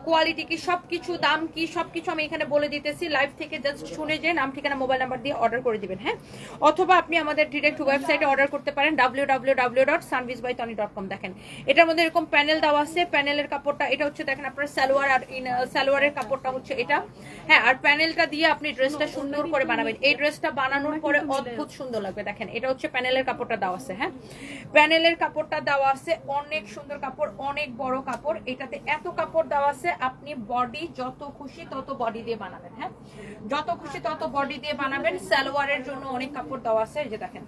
কোয়ালিটি কি, সবকিছু দাম কি, সবকিছু আমি এখানে বলে দিতেছি। লাইভ থেকে জাস্ট শুনে যে নাম ঠিকানা মোবাইল নাম্বার দিয়ে অর্ডার করে দিবেন। হ্যাঁ, অথবা আপনি আমাদের ডিরেক্ট ওয়েবসাইটে অর্ডার করতে পারেন www.sunvisbytony.com। দেখেন এটার মধ্যে এরকম প্যানেল দেওয়া আছে, প্যানেলের কাপড়টা এটা হচ্ছে দেখেন আপনার সালোয়ার, আর সালোয়ারের কাপড়টা হচ্ছে এটা। হ্যাঁ, আর প্যানেলটা দিয়ে আপনি ড্রেসটা সুন্দর করে বানাবেন। এই ড্রেসটা বানানোর পরে অদ্ভুত সুন্দর লাগবে। দেখেন এটা হচ্ছে প্যানেলের কাপড়টা দেওয়া আছে। হ্যাঁ, প্যানেলের কাপড়টা দেওয়া আছে, অনেক সুন্দর কাপড়, অনেক বড় কাপড়। এটাতে এত কাপড় দেওয়া আছে, আপনি বডি যত খুশি তত বডি দিয়ে বানাবেন। হ্যাঁ, যত খুশি তত বডি দিয়ে বানাবেন। সালোয়ারের জন্য অনেক কাপড় দেওয়া আছে, এই যে দেখেন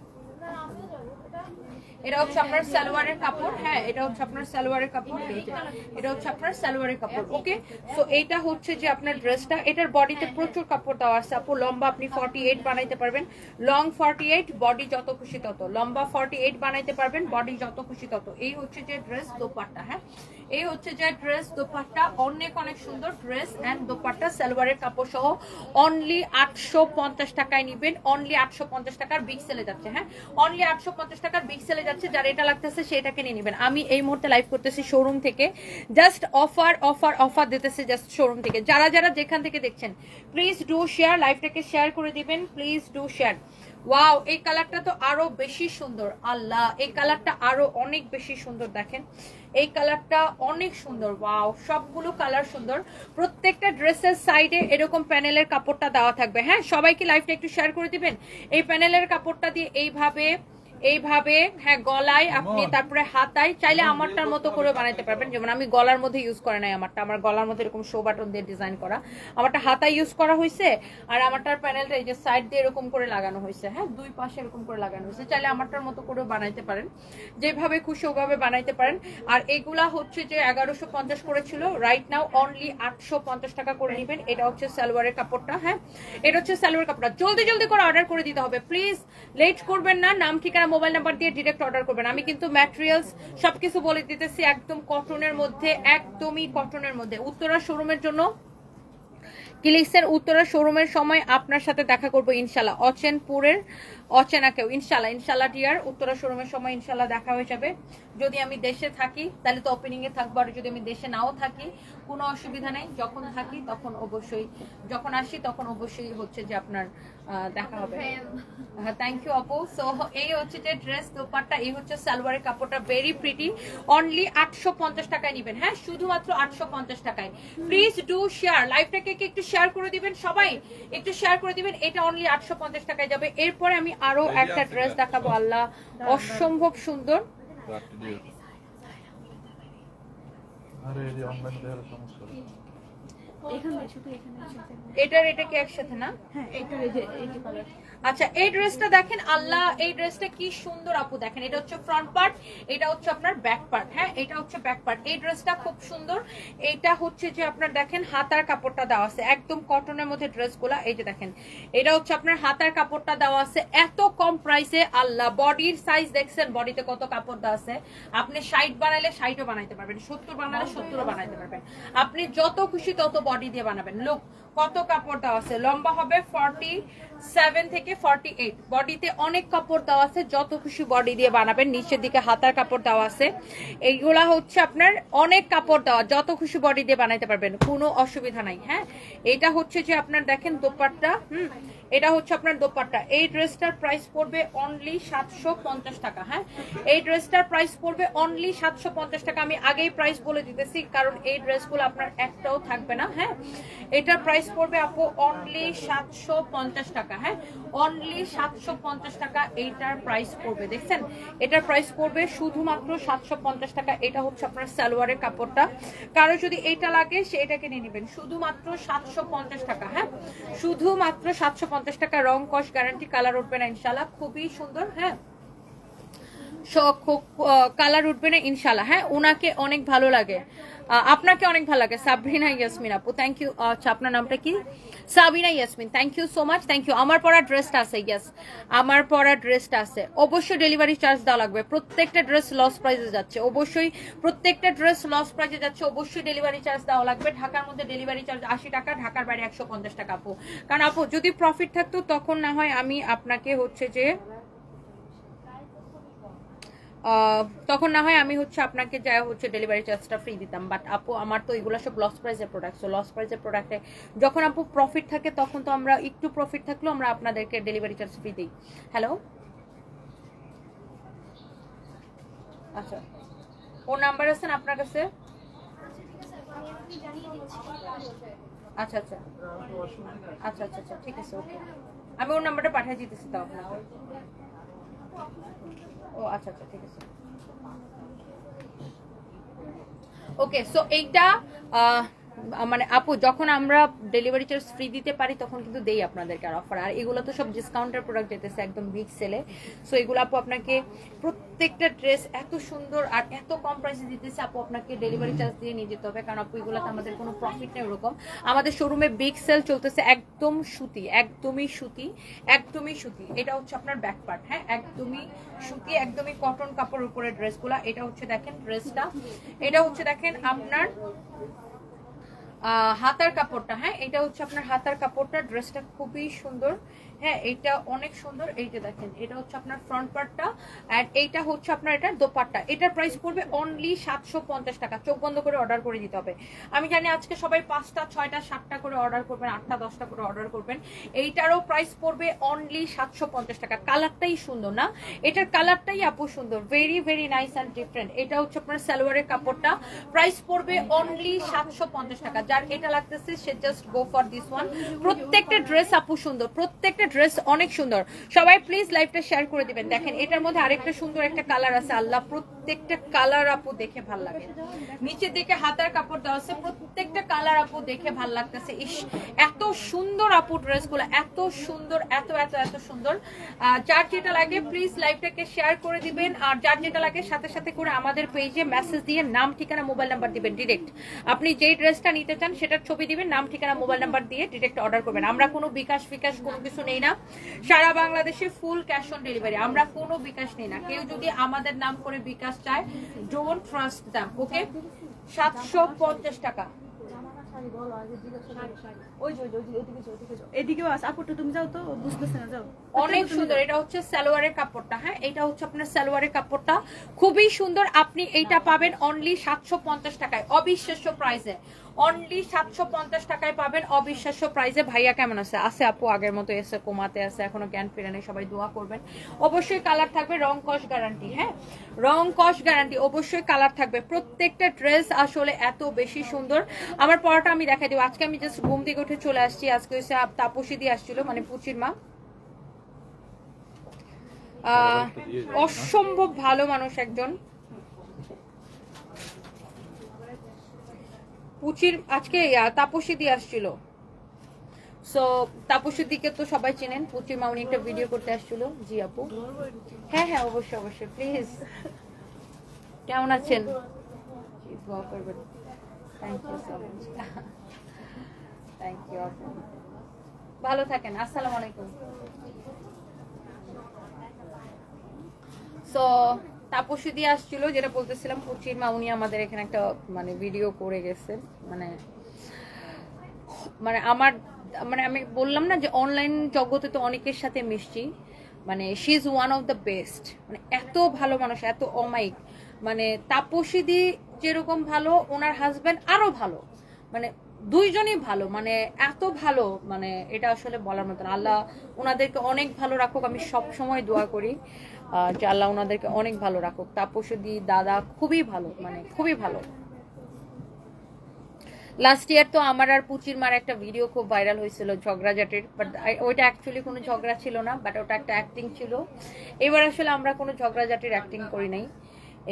এটা হচ্ছে আপনার সালোয়ারের কাপড়। হ্যাঁ, এটা হচ্ছে আপনার সালোয়ারের কাপড়, এটা হচ্ছে আপনার সালোয়ারের কাপড়। ওকে, সো এইটা হচ্ছে যে আপনার ড্রেসটা, এটার বডিতে প্রচুর কাপড় দেওয়া আছে আপু। লম্বা আপনি 48 বানাইতে পারবেন, লং 48, বডি যত খুশি তত। লম্বা 48 বানাইতে পারবেন, বডি যত খুশি তত। এই হচ্ছে যে ড্রেস দোপাট্টা। হ্যাঁ, এই হচ্ছে যে ড্রেস দোপাট্টা, অনেক অনেক সুন্দর ড্রেস এন্ড দোপাট্টা। সালোয়ারের কাপড় সহ অনলি 850 টাকায় নিবেন। অনলি 850 টাকার বিগ সেলে যাচ্ছে। হ্যাঁ, অনলি 850 টাকার বিগ সেলে যাচ্ছে। যার এটা লাগতেছে সেটাকে নিয়ে নেবেন। আমি এই মুহূর্তে লাইভ করতেছি শোরুম থেকে, জাস্ট অফার অফার অফার দিতেছি জাস্ট শোরুম থেকে। যারা যারা যেখান থেকে দেখছেন প্লিজ ডু শেয়ার, লাইভটাকে শেয়ার করে দিবেন, প্লিজ ডু শেয়ার। ওয়াও, এই কালারটা তো আরো বেশি সুন্দর। আল্লাহ, এই কালারটা আরো অনেক বেশি সুন্দর। দেখেন এই কালারটা অনেক সুন্দর। ওয়াও, সবগুলো কালার সুন্দর। প্রত্যেকটা ড্রেসের সাইডে এরকম প্যানেলের কাপড়টা দেওয়া থাকবে। হ্যাঁ, সবাইকে লাইভটা একটু শেয়ার করে দিবেন। এই প্যানেলের কাপড়টা দিয়ে এইভাবে এইভাবে, হ্যাঁ, গলায় আপনি, তারপরে হাতায়, চাইলে আমারটার মতো করে বানাইতে পারবেন। যেমন আমি গলার মধ্যে ইউজ করে নাই আমারটা, আমার গলার মধ্যে এরকম শো বাটন দিয়ে ডিজাইন করা, আমারটা হাতায় ইউজ করা হয়েছে। আর আমারটার প্যানেলটা এই যে সাইড দিয়ে এরকম করে লাগানো হয়েছে। হ্যাঁ, দুই পাশে এরকম করে লাগানো হয়েছে। চাইলে আমারটার মতো করে বানাইতে পারেন, যেভাবে খুশি ওভাবে বানাইতে পারেন। আর এইগুলা হচ্ছে যে 1150 করেছিল, রাইট নাও অনলি 850 টাকা করে নেবেন। এটা হচ্ছে সালোয়ারের কাপড়টা। হ্যাঁ, এটা হচ্ছে সালোয়ার কাপড়টা। জলদি জলদি করে অর্ডার করে দিতে হবে, প্লিজ লেট করবেন না। নাম ঠিকানা মোবাইল নাম্বার দিয়ে ডিরেক্ট অর্ডার করবেন। আমি কিন্তু ম্যাটেরিয়ালস সবকিছু বলে দিতেছি, একদম কটনের মধ্যে, একদমই কটনের মধ্যে। উত্তরা শোরুমের জন্য কিলিক্সের উত্তরা শোরুমের সময় আপনার সাথে দেখা করবো ইনশাল্লাহ। অচেনপুরের অচেনাকেও ইনশাল্লাহ ডিয়ার, উত্তরা শোরুমের সময় ইনশাল্লাহ দেখা হয়ে যাবে। যদি আমি দেশে থাকি তাহলে তো ওপেনিং এ থাকবো, আর যদি আমি দেশে নাও থাকি কোনো অসুবিধা নেই। যখন থাকি তখন অবশ্যই, যখন আসি তখন অবশ্যই হচ্ছে যে আপনার দেখা হবে। হ্যাঁ, থ্যাংক ইউ আপু। সো এই হচ্ছে যে ড্রেস দোপাট্টা, এই হচ্ছে সালোয়ারের কাপড়টা, ভেরি প্রিটি। অনলি 850 টাকায় নিবেন। হ্যাঁ, শুধুমাত্র 850 টাকায়। প্লিজ ডু শেয়ার, লাইভটাকে একটু শেয়ার করে দিবেন, সবাই একটু শেয়ার করে দিবেন। এটা অনলি 850 টাকায় যাবে। এরপরে আমি আরো একটা ড্রেস দেখাবো। আল্লাহ, অসম্ভব সুন্দর। এটার এটা কি একসাথে না? হ্যাঁ, এইটার এই যে কালার। আচ্ছা, এই ড্রেসটা দেখেন। আল্লাহ, এই ড্রেসটা কি সুন্দর আপু। দেখেন এটা হচ্ছে ফ্রন্ট পার্ট, এটা হচ্ছে আপনার ব্যাক পার্ট। হ্যাঁ, এটা হচ্ছে ব্যাক পার্ট। এই ড্রেসটা খুব সুন্দর। এটা হচ্ছে যে আপনার দেখেন হাতার কাপড়টা দেওয়া আছে, একদম কটনের মধ্যে ড্রেসগুলা। এই যে দেখেন এটা হচ্ছে আপনার হাতার কাপড়টা দেওয়া আছে এত কম প্রাইসে। আল্লাহ, বডির সাইজ দেখছেন, বডিতে কত কাপড় দেওয়া আছে। আপনি 60 বানাইলে 60ও বানাইতে পারবেন, 70 বানালে 70ও বানাইতে পারবেন। আপনি যত খুশি তত বডি দিয়ে বানাবেন। লোক কত কাপড় দেওয়া আছে, লম্বা হবে 47 থেকে 48, বডিতে অনেক কাপড় দেওয়া আছে। যত খুশি বডি দিয়ে বানাবেন। নিচের দিকে হাতার কাপড় দেওয়া আছে। এইগুলা হচ্ছে আপনার অনেক কাপড় দেওয়া, যত খুশি বডি দিয়ে বানাইতে পারবেন, কোনো অসুবিধা নাই। হ্যাঁ, এটা হচ্ছে যে আপনার দেখেন দোপাট্টা। এটা হচ্ছে আপনার দোপাট্টা। এই ড্রেসটার প্রাইস পড়বে অনলি 750 টাকা। হ্যাঁ, এই ড্রেসটার প্রাইস পড়বে অনলি 750 টাকা। আমি আগেই প্রাইস বলে দিতেছি, কারণ এই ড্রেসগুলো আপনার একটাও থাকবে না। হ্যাঁ, এটার প্রাইস পড়বে আপু অনলি 750 টাকা। হ্যাঁ, অনলি 750 টাকা এইটার প্রাইস পড়বে। দেখছেন, এটার প্রাইস পড়বে শুধুমাত্র 750 টাকা। এটা হচ্ছে আপনার সালোয়ারের কাপড়টা। কারো যদি এটা লাগে সে এটাকে নিয়ে নেবেন, শুধুমাত্র 750 টাকা। হ্যাঁ, শুধুমাত্র 750 টাকা। রং কস গ্যারান্টি, কালার উঠবে না ইনশাল্লাহ। খুবই সুন্দর। হ্যাঁ, কালার উঠবে না ইনশাল্লাহ। হ্যাঁ, ওনাকে অনেক ভালো লাগে, আপনাকে অনেক ভালো লাগে। সাবরিনা ইয়াসমিন আপু, থ্যাংক ইউ। আচ্ছা, আপনার নামটা কি? Sabina Yasmin, thank you so much, thank you. আমার পরা ড্রেসটা আছে, ইয়েস আমার পরা ড্রেসটা আছে। অবশ্যই ডেলিভারি চার্জ দেওয়া লাগবে, প্রত্যেকটা ড্রেস লস প্রাইসে যাচ্ছে, অবশ্যই প্রত্যেকটা ড্রেস লস প্রাইসে যাচ্ছে, অবশ্যই ডেলিভারি চার্জ দেওয়া লাগবে। ঢাকার মধ্যে ডেলিভারি চার্জ 80 টাকা, ঢাকার বাইরে 150 টাকা আপু। কারণ আপু যদি প্রফিট থাকতো তখন না হয় আমি আপনাকে হচ্ছে যে তখন না হয় আমি হচ্ছে আপনাকে যা হচ্ছে ডেলিভারি চার্জটা ফ্রি দিতাম। বাট আপু আমার তো এগুলো সব লস প্রাইসের প্রোডাক্ট, সো লস প্রাইসের প্রোডাক্টে যখন আপু প্রফিট থাকে তখন তো আমরা একটু প্রফিট থাকলেও আমরা আপনাদেরকে ডেলিভারি চার্জ ফ্রি দিই। হ্যালো, আচ্ছা ওর নাম্বার আছে না আপনার কাছে? আচ্ছা আচ্ছা আচ্ছা আচ্ছা আচ্ছা ঠিক আছে, ওকে আমি ওর নাম্বারটা পাঠিয়ে দিতেছি তো আপনাকে। ও আচ্ছা আচ্ছা ঠিক আছে, ওকে। সো এইটা মানে আপু যখন আমরা ডেলিভারি চার্জ ফ্রি দিতে পারি তখন কিন্তু দেই আপনাদেরকে আর অফার। আর এগুলো তো সব ডিসকাউন্টের প্রোডাক্ট যেতেছে একদম বিগ সেলে। সো এগুলো আপু আপনাকে প্রত্যেকটা ড্রেস এত সুন্দর আর এত কম প্রাইসে দিতেছে আপু, আপনাকে ডেলিভারি চার্জ দিয়ে নিয়ে যেতে হবে। কারণ আপু এগুলোতে আমাদের কোনো প্রফিট নেই ওরকম। আমাদের শোরুমে বিগ সেল চলতেছে একদম সুতি, একদমই সুতি, একদমই সুতি। এটা হচ্ছে আপনার ব্যাক পার্ট, হ্যাঁ একদমই সুতি, একদমই কটন কাপড়ের উপরে ড্রেসগুলো। এটা হচ্ছে দেখেন ড্রেসটা, এটা হচ্ছে দেখেন আপনার হাতার কাপড়টা, হ্যাঁ এটা হচ্ছে আপনার হাতার কাপড়টা। ড্রেসটা খুবই সুন্দর, হ্যাঁ এটা অনেক সুন্দর। এইটা দেখেন, এটা হচ্ছে আপনার ফ্রন্ট পার্টটা, আর এইটা হচ্ছে আপনার এটা দোপাট্টা। এটার প্রাইস পড়বে অনলি 750 টাকা। চোখ বন্ধ করে অর্ডার করে দিতে হবে। আমি জানি আজকে সবাই 5টা 6টা 7টা করে অর্ডার করবেন, 8টা 10টা করে অর্ডার করবেন। এইটারও প্রাইস পড়বে অনলি 750 টাকা। কালারটাই সুন্দর না, এটার কালারটাই আপু সুন্দর, very very nice and different. এটা হচ্ছে আপনার সালোয়ারের কাপড়টা, প্রাইস পড়বে অনলি 750 টাকা। যার এটা লাগতেছে সে just go for this one. প্রত্যেকটা ড্রেস আপু সুন্দর, প্রত্যেকটা ড্রেস অনেক সুন্দর। সবাই প্লিজ লাইভটা শেয়ার করে দিবেন। দেখেন এটার মধ্যে আরেকটা সুন্দর একটা কালার আছে, আল্লাহ প্রত্যেকটা কালার আপু দেখে ভাল লাগে। নিচের দিকে হাতার কাপড় দেওয়া আছে, প্রত্যেকটা কালার আপু দেখে ভাল লাগতেছে। ইস এত সুন্দর আপু ড্রেসগুলো, এত সুন্দর, এত এত এত সুন্দর। যার যেটা লাগে প্লিজ লাইভটাকে শেয়ার করে দিবেন। আর যার যেটা লাগে সাথে সাথে করে আমাদের পেজে মেসেজ দিয়ে নাম ঠিকানা মোবাইল নাম্বার দিবেন। ডিরেক্ট আপনি যেই ড্রেসটা নিতে চান সেটার ছবি দিবেন, নাম ঠিকানা মোবাইল নাম্বার দিয়ে ডিরেক্ট অর্ডার করবেন। আমরা কোনো বিকাশ ফিকাশ কোনো কিছু নেই না, সারা বাংলাদেশে ফুল ক্যাশ অন ডেলিভারি। আমরা কোনো বিকাশ নেই না। কেউ যদি আমাদের নাম করে বিকাশ চায়, ডোন্ট ট্রাস্ট দ্যাম, ওকে। 750 টাকা। অনেক সুন্দর, এটা হচ্ছে সালোয়ারের কাপড়টা, হ্যাঁ এটা হচ্ছে আপনার সালোয়ারের কাপড়টা খুবই সুন্দর। আপনি এইটা পাবেন অনলি 750 টাকায়, অবিশ্বাস্য প্রাইসে। অনলি 750 টাকায় পাবেন অবিশ্বাস্য প্রাইসে। ভাইয়া কেমন আছে? আছে আপু আগের মতো এসে কোমাতে আছে, এখনো জ্ঞান ফিরে নেই, সবাই দোয়া করবেন। অবশ্যই কালার থাকবে, রং কস গ্যারান্টি, হ্যাঁ রং কস গ্যারান্টি, অবশ্যই কালার থাকবে। প্রত্যেকটা ড্রেস আসলে এত বেশি সুন্দর। আমার পরাটা আমি দেখাই দিব। আজকে আমি জাস্ট ঘুম থেকে উঠে চলে আসছি। আজকে হচ্ছে তাপসী দিয়ে আসছিল, মানে পুচির মা, অসম্ভব ভালো মানুষ একজন। পুচির আজকে তাপসী দিয়ে আসছিল। সো তাপসীর দিকে তো সবাই চেনেন, পুচির মা, উনি একটা ভিডিও করতে আসছিল। জি আপু, হ্যাঁ হ্যাঁ অবশ্যই অবশ্যই, প্লিজ। কেমন আছেন? দোয়া করবেন। Thank you so much, thank you আপু, ভালো থাকেন। আসসালামু আলাইকুম। সো তাপসী দিয়ে আসছিল, যেটা বলতেছিলাম পুচির মা, উনি আমাদের এখানে একটা মানে ভিডিও করে গেছেন। মানে মানে আমার মানে আমি বললাম না যে অনলাইন জগতে তো অনেকের সাথে মিশছি, মানে she is one of the best. মানে এত ভালো মানুষ, এত অমায়িক। মানে তাপসী দি যেরকম ভালো, ওনার হাজবেন্ড আরো ভালো, মানে দুইজনই ভালো, মানে এত ভালো, মানে এটা আসলে বলার মতন। আল্লাহ ওনাদেরকে অনেক ভালো রাখুক। আমি সব সময় দোয়া করি যে আল্লাহ ওনাদেরকে অনেক ভালো রাখুক। তাপসী দি দাদা খুবই ভালো, মানে খুবই ভালো। লাস্ট ইয়ার তো আমার আর পুচির মার একটা ভিডিও খুব ভাইরাল হয়েছিল ঝগড়াঝাটির, বাট ওইটা অ্যাকচুয়ালি কোনো ঝগড়া ছিল না, বাট ওটা একটা অ্যাক্টিং ছিল। এবার আসলে আমরা কোনো ঝগড়াঝাটির অ্যাক্টিং করি নাই,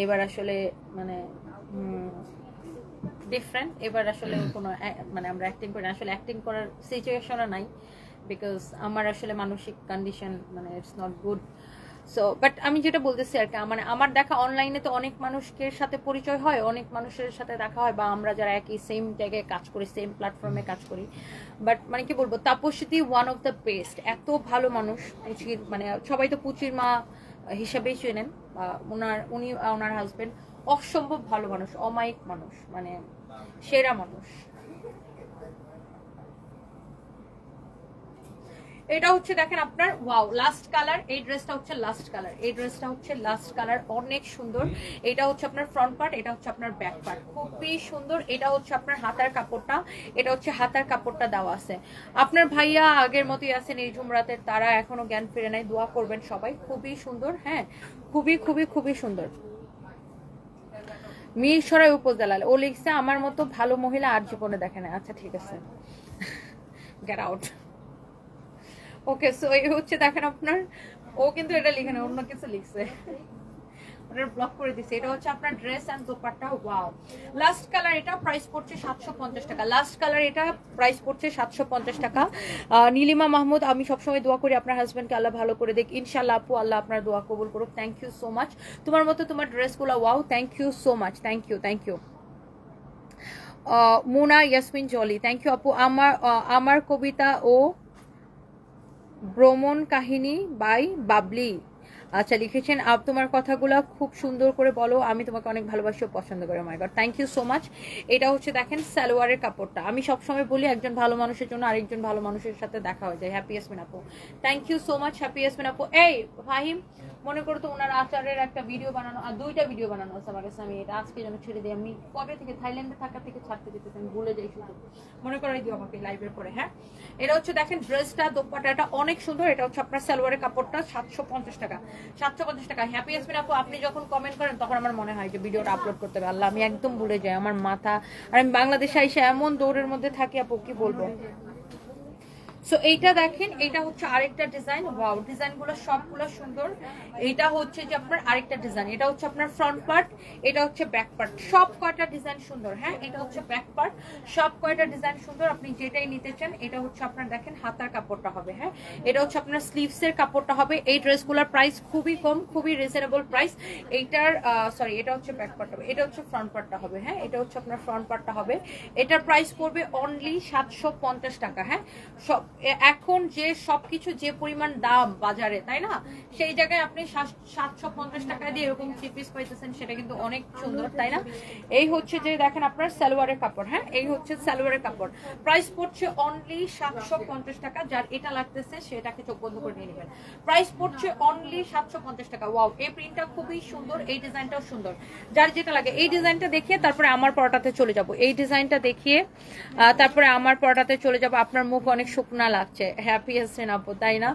এবার আসলে মানে ডিফারেন্ট। এবার আসলে কোনো মানে আমরা অ্যাক্টিং করি না, আসলে অ্যাক্টিং করার সিচুয়েশনও নাই, বিকজ আমার আসলে মানসিক কন্ডিশন মানে it's not good. So but আমি যেটা বলতেছি আর কি, মানে আমার দেখা অনলাইনে তো অনেক মানুষের সাথে পরিচয় হয়, অনেক মানুষের সাথে দেখা হয়, বা আমরা যারা একই সেম জায়গায় কাজ করি, সেম প্ল্যাটফর্মে কাজ করি, বাট মানে কি বলবো, Tapasi one of the best. এত ভালো মানুষ, পুচির মানে সবাই তো পুচির মা হিসাবেই চেনেন, উনি ওনার হাজবেন্ড অসম্ভব ভালো মানুষ, অমায়িক মানুষ, মানে সেরা মানুষ। এটা হচ্ছে দেখেন আপনার ওয়াও লাস্ট কালার, এই ড্রেসটা হচ্ছে লাস্ট কালার, এই ড্রেসটা হচ্ছে লাস্ট কালার, অনেক সুন্দর। এটা হচ্ছে আপনার ফ্রন্ট পার্ট, এটা হচ্ছে আপনার ব্যাক পার্ট, খুবই সুন্দর। এটা হচ্ছে আপনার হাতার কাপড়টা, এটা হচ্ছে হাতার কাপড়টা দেওয়া আছে। আপনার ভাইয়া আগের মতোই আছেন এই জুমরাতের, তারা এখনো জ্ঞান ফিরে নাই, দোয়া করবেন সবাই। খুবই সুন্দর, হ্যাঁ খুবই খুবই খুবই সুন্দর। মিরসরাই উপজেলায় ও লিখছে আমার মতো ভালো মহিলা আর জীবনে দেখে না। আচ্ছা ঠিক আছে, গেট আউট। ওকে, সো এই হচ্ছে দেখেন আপনার, ও কিন্তু এটা লিখে না, অন্য কিছু লিখছে, ওটা ব্লক করে দিছে। এটা হচ্ছে আপনার dress and dupatta. Wow last colour, এটা প্রাইস পড়ছে 750 টাকা। লাস্ট কালার, এটা প্রাইস পড়ছে 750 টাকা। নীলিমা মাহমুদ, আমি সবসময় দোয়া করি আপনার হাজবেন্ডকে আল্লাহ ভালো করে দেখ, ইনশাআল্লাহ আপু, আল্লাহ আপনার দোয়া কবুল করুক। থ্যাংক ইউ সো মাচ, তোমার মতো তোমার ড্রেসগুলো wow, thank you so much, thank you thank you. Muna Yasmin Jolly, thank you আপু। আমার কবিতা ও ভ্রমণ কাহিনী বাই বাবলি, আচ্ছা লিখেছেন, তোমার কথাগুলো খুব সুন্দর করে বলো, আমি তোমাকে অনেক ভালোবাসি ও পছন্দ করি। My god, thank you so much. এটা হচ্ছে দেখেন সালোয়ারের কাপড়টা, আমি সবসময় বলি একজন ভালো মানুষের জন্য আরেকজন ভালো মানুষের সাথে দেখা হয়ে যায়। হ্যাপি ইয়াসমিন আপু, thank you so much, Happy Yasmin আপু। এই ফাহিম, মনে করো তো ওনার আচারের একটা ভিডিও বানানো, আর 2টা ভিডিও বানানো আছে আমার কাছে, আমি এটা আজকে যেন ছেড়ে দিই। আমি কবে থেকে থাইল্যান্ডে থাকা থেকে ছাড়তে যেতেছি, আমি ভুলে যাই শুধু, মনে করাই দিও আমাকে লাইভের পরে। হ্যাঁ, এটা হচ্ছে দেখেন ড্রেসটা, দোপাট্টাটা অনেক সুন্দর। এটা হচ্ছে আপনার সালোয়ারের কাপড়টা, 750 টাকা, 750 টাকা। হ্যাপি ইয়াসমিন আপু, আপনি যখন কমেন্ট করেন তখন আমার মনে হয় যে ভিডিওটা আপলোড করতে হবে, আল্লাহ আমি একদম ভুলে যাই, আমার মাথা, আর আমি বাংলাদেশে এসে এমন দৌড়ের মধ্যে থাকি আপু, কি বলবো। সো এইটা দেখেন, এটা হচ্ছে আরেকটা ডিজাইন। ওয়াও, ডিজাইনগুলো সবগুলো সুন্দর। এইটা হচ্ছে যে আপনার আরেকটা ডিজাইন, এটা হচ্ছে আপনার ফ্রন্ট পার্ট, এটা হচ্ছে ব্যাক পার্ট, সব কয়টা ডিজাইন সুন্দর। হ্যাঁ, এটা হচ্ছে ব্যাক পার্ট, সব কয়টা ডিজাইন সুন্দর, আপনি যেটাই নিতে চান। এটা হচ্ছে আপনার দেখেন হাতার কাপড়টা হবে, হ্যাঁ এটা হচ্ছে আপনার স্লিভসের কাপড়টা হবে। এই ড্রেসগুলোর প্রাইস খুবই কম, খুবই রিজনেবল প্রাইস। এইটার সরি, এটা হচ্ছে ব্যাক পার্ট হবে, এটা হচ্ছে ফ্রন্ট পার্টটা হবে। হ্যাঁ, এটা হচ্ছে আপনার ফ্রন্ট পার্টটা হবে। এটার প্রাইস পড়বে অনলি 750 টাকা। হ্যাঁ, সব এখন যে সবকিছু যে পরিমাণ দাম বাজারে, তাই না, সেই জায়গায় আপনি 750 টাকা দিয়ে এরকম থ্রি পিস পাইতেছেন, সেটা কিন্তু অনেক সুন্দর, তাই না। এই হচ্ছে যে দেখেন আপনার সালোয়ারের কাপড়, হ্যাঁ এই হচ্ছে সালোয়ারের কাপড়, প্রাইস পড়ছে অনলি 750 টাকা। যার এটা লাগতেছে সেটাকে চোখ বন্ধ করে নিয়ে নেবেন, প্রাইস পড়ছে অনলি 750 টাকা। ওয়াও, এই প্রিন্টটা খুবই সুন্দর, এই ডিজাইনটাও সুন্দর। যার যেটা লাগে এই ডিজাইনটা দেখিয়ে তারপরে আমার পরোটাতে চলে যাব, এই ডিজাইনটা দেখিয়ে তারপরে আমার পরোটাতে চলে যাব। আপনার মুখ অনেক শুকনা লাগছে, হ্যাপি আছেন আপু, তাই না।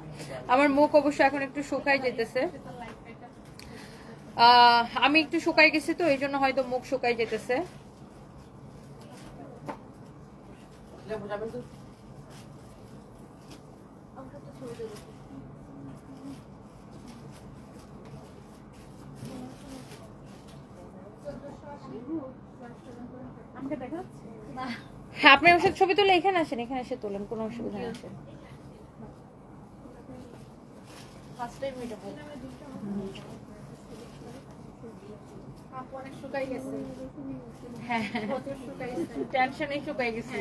আমার মুখ অবশ্য এখন একটু শুকাই যেতেছে, আমি একটু শুকাই গেছি তো, এই জন্য হয়তো মুখ শুকাই যেতেছে। হ্যাঁ, আপনি আমার সাথে ছবি তুলে এখানে আসেন, এখানে এসে তোলেন, কোনো অসুবিধা নেই। আসেন, ফার্স্ট টাইম এটা বল। আপু অনেক শুকাই গেছে। হ্যাঁ, প্রচুর শুকাই গেছে। টেনশনে শুকাই গেছি।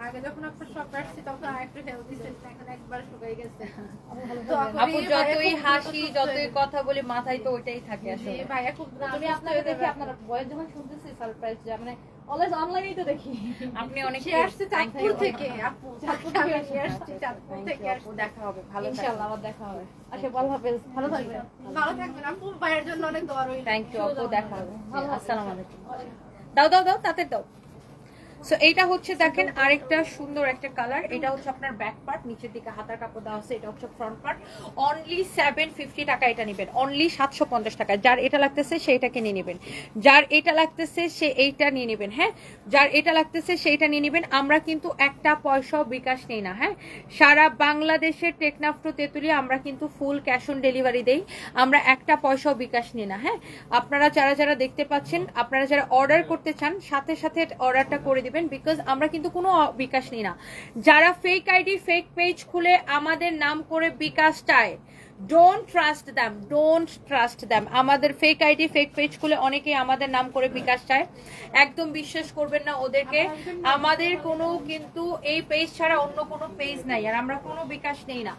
আগে যখন আপনার সব আসছি তখন আরেকটু হেলদি ছিল, এখন একবার শুকাই গেছে। আপু যতই হাসি যতই কথা বলি মাথায় তো ওইটাই থাকে আসলে। ভাইয়া খুব আমি আপনাকে দেখি, আপনার বয়স যখন শুনতেছি সারপ্রাইজ, মানে অলওয়েজ অনলাইনেই তো দেখি। আপনি অনেক সে আসছে চাঁদপুর থেকে, আপু চাঁদপুর থেকে নিয়ে আসছি, চাঁদপুর থেকে আপু, দেখা হবে, ভালো ইনশাআল্লাহ আবার দেখা হবে। আচ্ছা, আল্লাহ হাফেজ, ভালো থাকবেন। ভালো থাকবেন আপু, ভাইয়ের জন্য অনেক দোয়া রইল। থ্যাংক ইউ আপু, দেখা হবে। আসসালামু আলাইকুম। দাও দাও দাও, তাতে দাও। সো এইটা হচ্ছে দেখেন আরেকটা সুন্দর একটা কালার, এটা হচ্ছে আপনার ব্যাক পার্ট, নিচের দিকে হাতার কাপড় দেওয়া আছে। এটা হচ্ছে ফ্রন্ট পার্ট, অনলি 750 টাকা এটা নেবেন, অনলি 750 টাকা। যার এটা লাগতেছে সেইটাকে নিয়ে নেবেন, যার এটা লাগতেছে সে এইটা নিয়ে নেবেন। হ্যাঁ, যার এটা লাগতেছে সেইটা নিয়ে নেবেন। আমরা কিন্তু একটা পয়সাও বিকাশ নেই না। হ্যাঁ, সারা বাংলাদেশের টেকনাফ টু তেঁতুলিয়া আমরা কিন্তু ফুল ক্যাশ অন ডেলিভারি দেই, আমরা একটা পয়সাও বিকাশ নিই না। হ্যাঁ, আপনারা যারা যারা দেখতে পাচ্ছেন, আপনারা যারা অর্ডার করতে চান সাথে সাথে অর্ডারটা করে দিবেন, বিকজ আমরা কিন্তু কোনো বিকাশ নিই না। যারা ফেক আইডি ফেক পেজ খুলে আমাদের নাম করে বিকাশ চায়, ডোন্ট ট্রাস্ট দ্যাম। আমাদের ফেক আইডি ফেক পেজ খুলে অনেকেই আমাদের নাম করে বিকাশ চায়, একদম বিশ্বাস করবেন না ওদেরকে। আমাদের কোনো কিন্তু এই পেজ ছাড়া অন্য কোনো পেজ নাই, আর আমরা কোনো বিকাশ নেই না।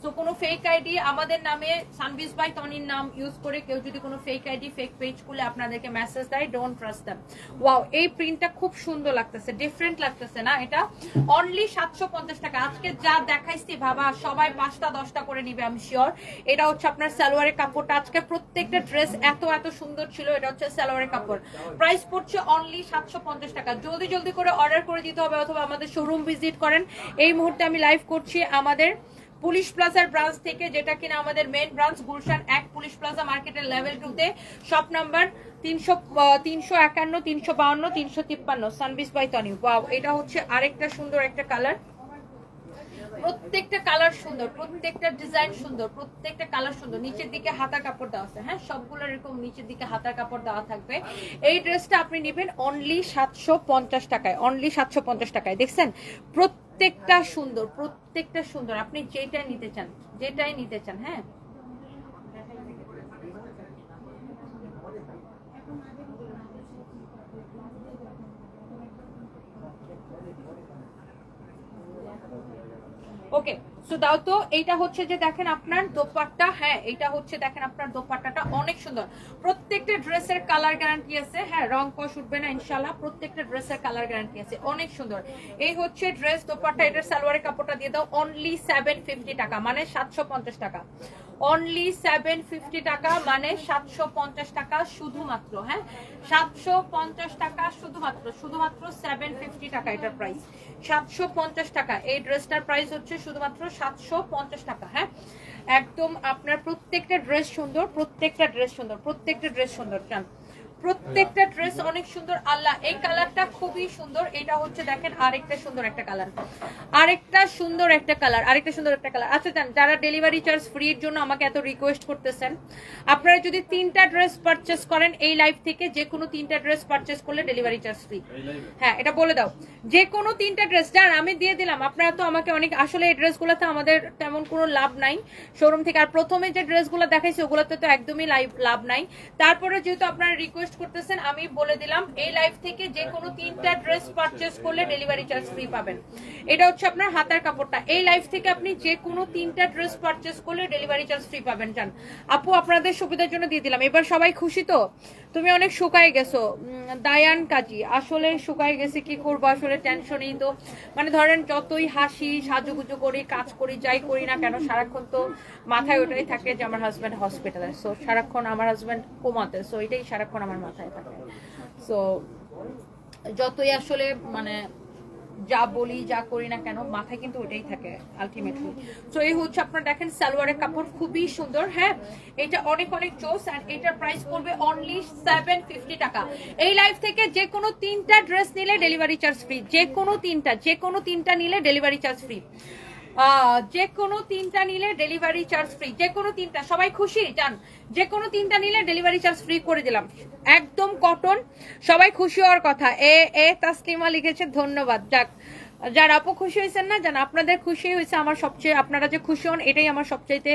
সো কোনো ফেক আইডি আমাদের নামে সানভিজ বাই তনির নাম ইউজ করে কেউ যদি কোনো ফেক আইডি ফেক পেজ খুলে আপনাদেরকে মেসেজ দেয়, ডোন্ট ট্রাস্ট দ্যাম। ওয়াও, এই প্রিন্টটা খুব সুন্দর লাগতেছে, ডিফারেন্ট লাগতেছে না? এটা অনলি 750 টাকা। আজকে যা দেখাইছি বাবা সবাই 5টা 10টা করে নিবে আমি শিওর। এটা হচ্ছে আপনার সালোয়ারের কাপড়টা। আজকে প্রত্যেকটা ড্রেস এত এত সুন্দর ছিল। এটা হচ্ছে সালোয়ারের কাপড়, প্রাইস পড়ছে অনলি 750 টাকা। জলদি জলদি করে অর্ডার করে দিতে হবে, অথবা আমাদের শোরুম ভিজিট করেন। এই মুহূর্তে আমি লাইভ করছি আমাদের পুলিশ প্লাজার ব্রাঞ্চ থেকে, যেটা কিনা আমাদের main branch Gulshan 1 police plaza মার্কেটের লেভেল 2 তে, shop number 351, 352, 353 Sanvi's by Toni. Wow, এটা হচ্ছে আরেকটা সুন্দর একটা কালার। প্রত্যেকটা কালার সুন্দর, প্রত্যেকটা ডিজাইন সুন্দর, প্রত্যেকটা কালার সুন্দর। নিচের দিকে হাতার কাপড় দেওয়া আছে, হ্যাঁ সবগুলো এরকম নিচের দিকে হাতার কাপড় দেওয়া থাকবে। এই ড্রেসটা আপনি নেবেন অনলি 750 টাকায়, অনলি 750 টাকায়। দেখছেন প্রত্যেকটা সুন্দর, প্রত্যেকটা সুন্দর। আপনি যেটাই নিতে চান, যেটাই নিতে চান। হ্যাঁ ওকে, সো দাও তো। এইটা হচ্ছে যে দেখেন আপনার দোপাট্টা, হ্যাঁ এটা হচ্ছে দেখেন আপনার দোপাট্টাটা অনেক সুন্দর। প্রত্যেকটা ড্রেসের কালার গ্যারান্টি আছে, হ্যাঁ রং কষ উঠবে না ইনশাআল্লাহ। প্রত্যেকটা ড্রেসের কালার গ্যারান্টি আছে, অনেক সুন্দর। এই হচ্ছে ড্রেস দোপাট্টা। এটার সালোয়ারের কাপড়টা দিয়ে দাও অনলি 750 টাকা, মানে 750 টাকা। অনলি 750 টাকা, মানে 750 টাকা শুধুমাত্র। হ্যাঁ 750 টাকা শুধুমাত্র, শুধুমাত্র 750 টাকা এটার প্রাইস। 750 টাকা এই ড্রেসটার প্রাইস হচ্ছে শুধুমাত্র 750 টাকা। হ্যাঁ একদম আপনার প্রত্যেকটা ড্রেস সুন্দর, প্রত্যেকটা ড্রেস সুন্দর, প্রত্যেকটা ড্রেস সুন্দর। চান প্রত্যেকটা ড্রেস অনেক সুন্দর। আল্লাহ, এই কালারটা খুবই সুন্দর। এটা হচ্ছে দেখেন আরেকটা সুন্দর একটা কালার, আরেকটা সুন্দর একটা কালার, আরেকটা সুন্দর একটা কালার। আচ্ছা জান, যারা ডেলিভারি চার্জ ফ্রির জন্য আমাকে এত রিকোয়েস্ট করতেছেন, আপনারা যদি 3টা ড্রেস পারচেস করেন এই লাইভ থেকে, যে কোনো 3টা ড্রেস পারচেস করলে ডেলিভারি চার্জ ফ্রি। হ্যাঁ এটা বলে দাও, যে কোনো 3টা ড্রেস জান আমি দিয়ে দিলাম। আপনারা তো আমাকে অনেক, আসলে এই ড্রেসগুলোতে আমাদের তেমন কোনো লাভ নাই শোরুম থেকে। আর প্রথমে যে ড্রেসগুলো দেখাইছি ওগুলোতে তো একদমই লাভ নাই। তারপরে যেহেতু আপনারা রিকোয়েস্ট করতেছেন, আমি বলে দিলাম এই লাইভ থেকে যে কোনো 3টা ড্রেস পারচেস করলে ডেলিভারি চার্জ ফ্রি পাবেন। এটা হচ্ছে আপনার হাতার কাপড়টা। এই লাইভ থেকে আপনি যে কোনো 3টা ড্রেস পারচেস করলে ডেলিভারি চার্জ ফ্রি পাবেন। জান আপু আপনাদের সুবিধার জন্য দিয়ে দিলাম। এবার সবাই খুশি তো? তুমি অনেক শুকায় গেছো দায়ান কাজী, আসলে শুকায় গেছে, কি করবো আসলে টেনশনই তো। মানে ধরেন যতই হাসি সাজুগুজু করি, কাজ করি, যাই করি না কেন, সারাক্ষণ তো মাথায় ওটাই থাকে যে আমার হাজব্যান্ড হসপিটালে, সো সারাক্ষণ আমার হাজব্যান্ড কোমাতে, সো এটাই সারাক্ষণ আমার মাথায় থাকে। সো যতই আসলে মানে যা বলি যা করি না কেন, মাথায় কিন্তু ওটাই থাকে আলটিমেটলি। সো এই হচ্ছে আপনার দেখেন সালোয়ারের কাপড় খুবই সুন্দর। হ্যাঁ এটা অনেক অনেক চোস, এন্ড এটার প্রাইস পড়বে অনলি 750 টাকা। এই লাইভ থেকে যে কোনো 3টা ড্রেস নিলে ডেলিভারি চার্জ ফ্রি, যে কোনো 3টা নিলে ডেলিভারি চার্জ ফ্রি, যে কোনো 3টা নিলে ডেলিভারি চার্জ ফ্রি, যে কোনো 3টা। সবাই খুশি জান? যে কোনো 3টা নিলে ডেলিভারি চার্জ ফ্রি করে দিলাম, একদম কটন। সবাই খুশি হওয়ার কথা। এ তাসলিমা লিখেছে ধন্যবাদ। যাক, যারা আপু খুশি হয়েছেন না জান, আপনাদের খুশি হয়েছে আমার সবচেয়ে, আপনারা যে খুশি হন এটাই আমার সবচাইতে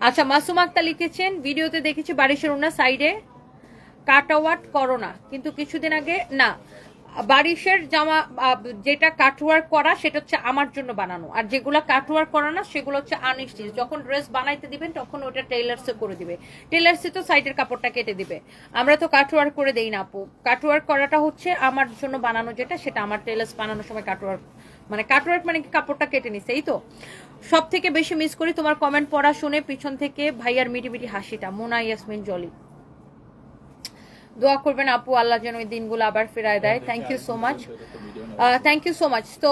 আচ্ছা মাসুম আক্তার লিখেছেন ভিডিওতে দেখেছি বারিশের ওনা সাইডে কাটওয়ার্ক করো না, কিন্তু কিছুদিন আগে না বারিশের জামা যেটা কাটওয়ার্ক করা সেটা হচ্ছে আমার জন্য বানানো, আর যেগুলো কাটওয়ার্ক করা না সেগুলো হচ্ছে আনস্টিচ। যখন ড্রেস বানাইতে দিবেন তখন ওটা টেইলার্সে করে দিবে, টেইলার্সে তো সাইডের কাপড়টা কেটে দিবে, আমরা তো কাটওয়ার্ক করে দেই না আপু। কাটওয়ার্ক করাটা হচ্ছে আমার জন্য বানানো যেটা, সেটা আমার টেইলার্স বানানোর সময় কাটওয়ার্ক মানে কাটওয়ার্ক মানে কি কাপড়টা কেটে নিছে। এই তো সব থেকে বেশি মিস করি তোমার কমেন্ট পড়া শুনে পিছন থেকে ভাইয়ার মিটি মিটি হাসিটা। মোনা ইয়াসমিন জলি, দোয়া করবেন আপু আল্লাহ যেন ওই দিনগুলো আবার ফেরায় দেয়। Thank you so much, thank you so much. তো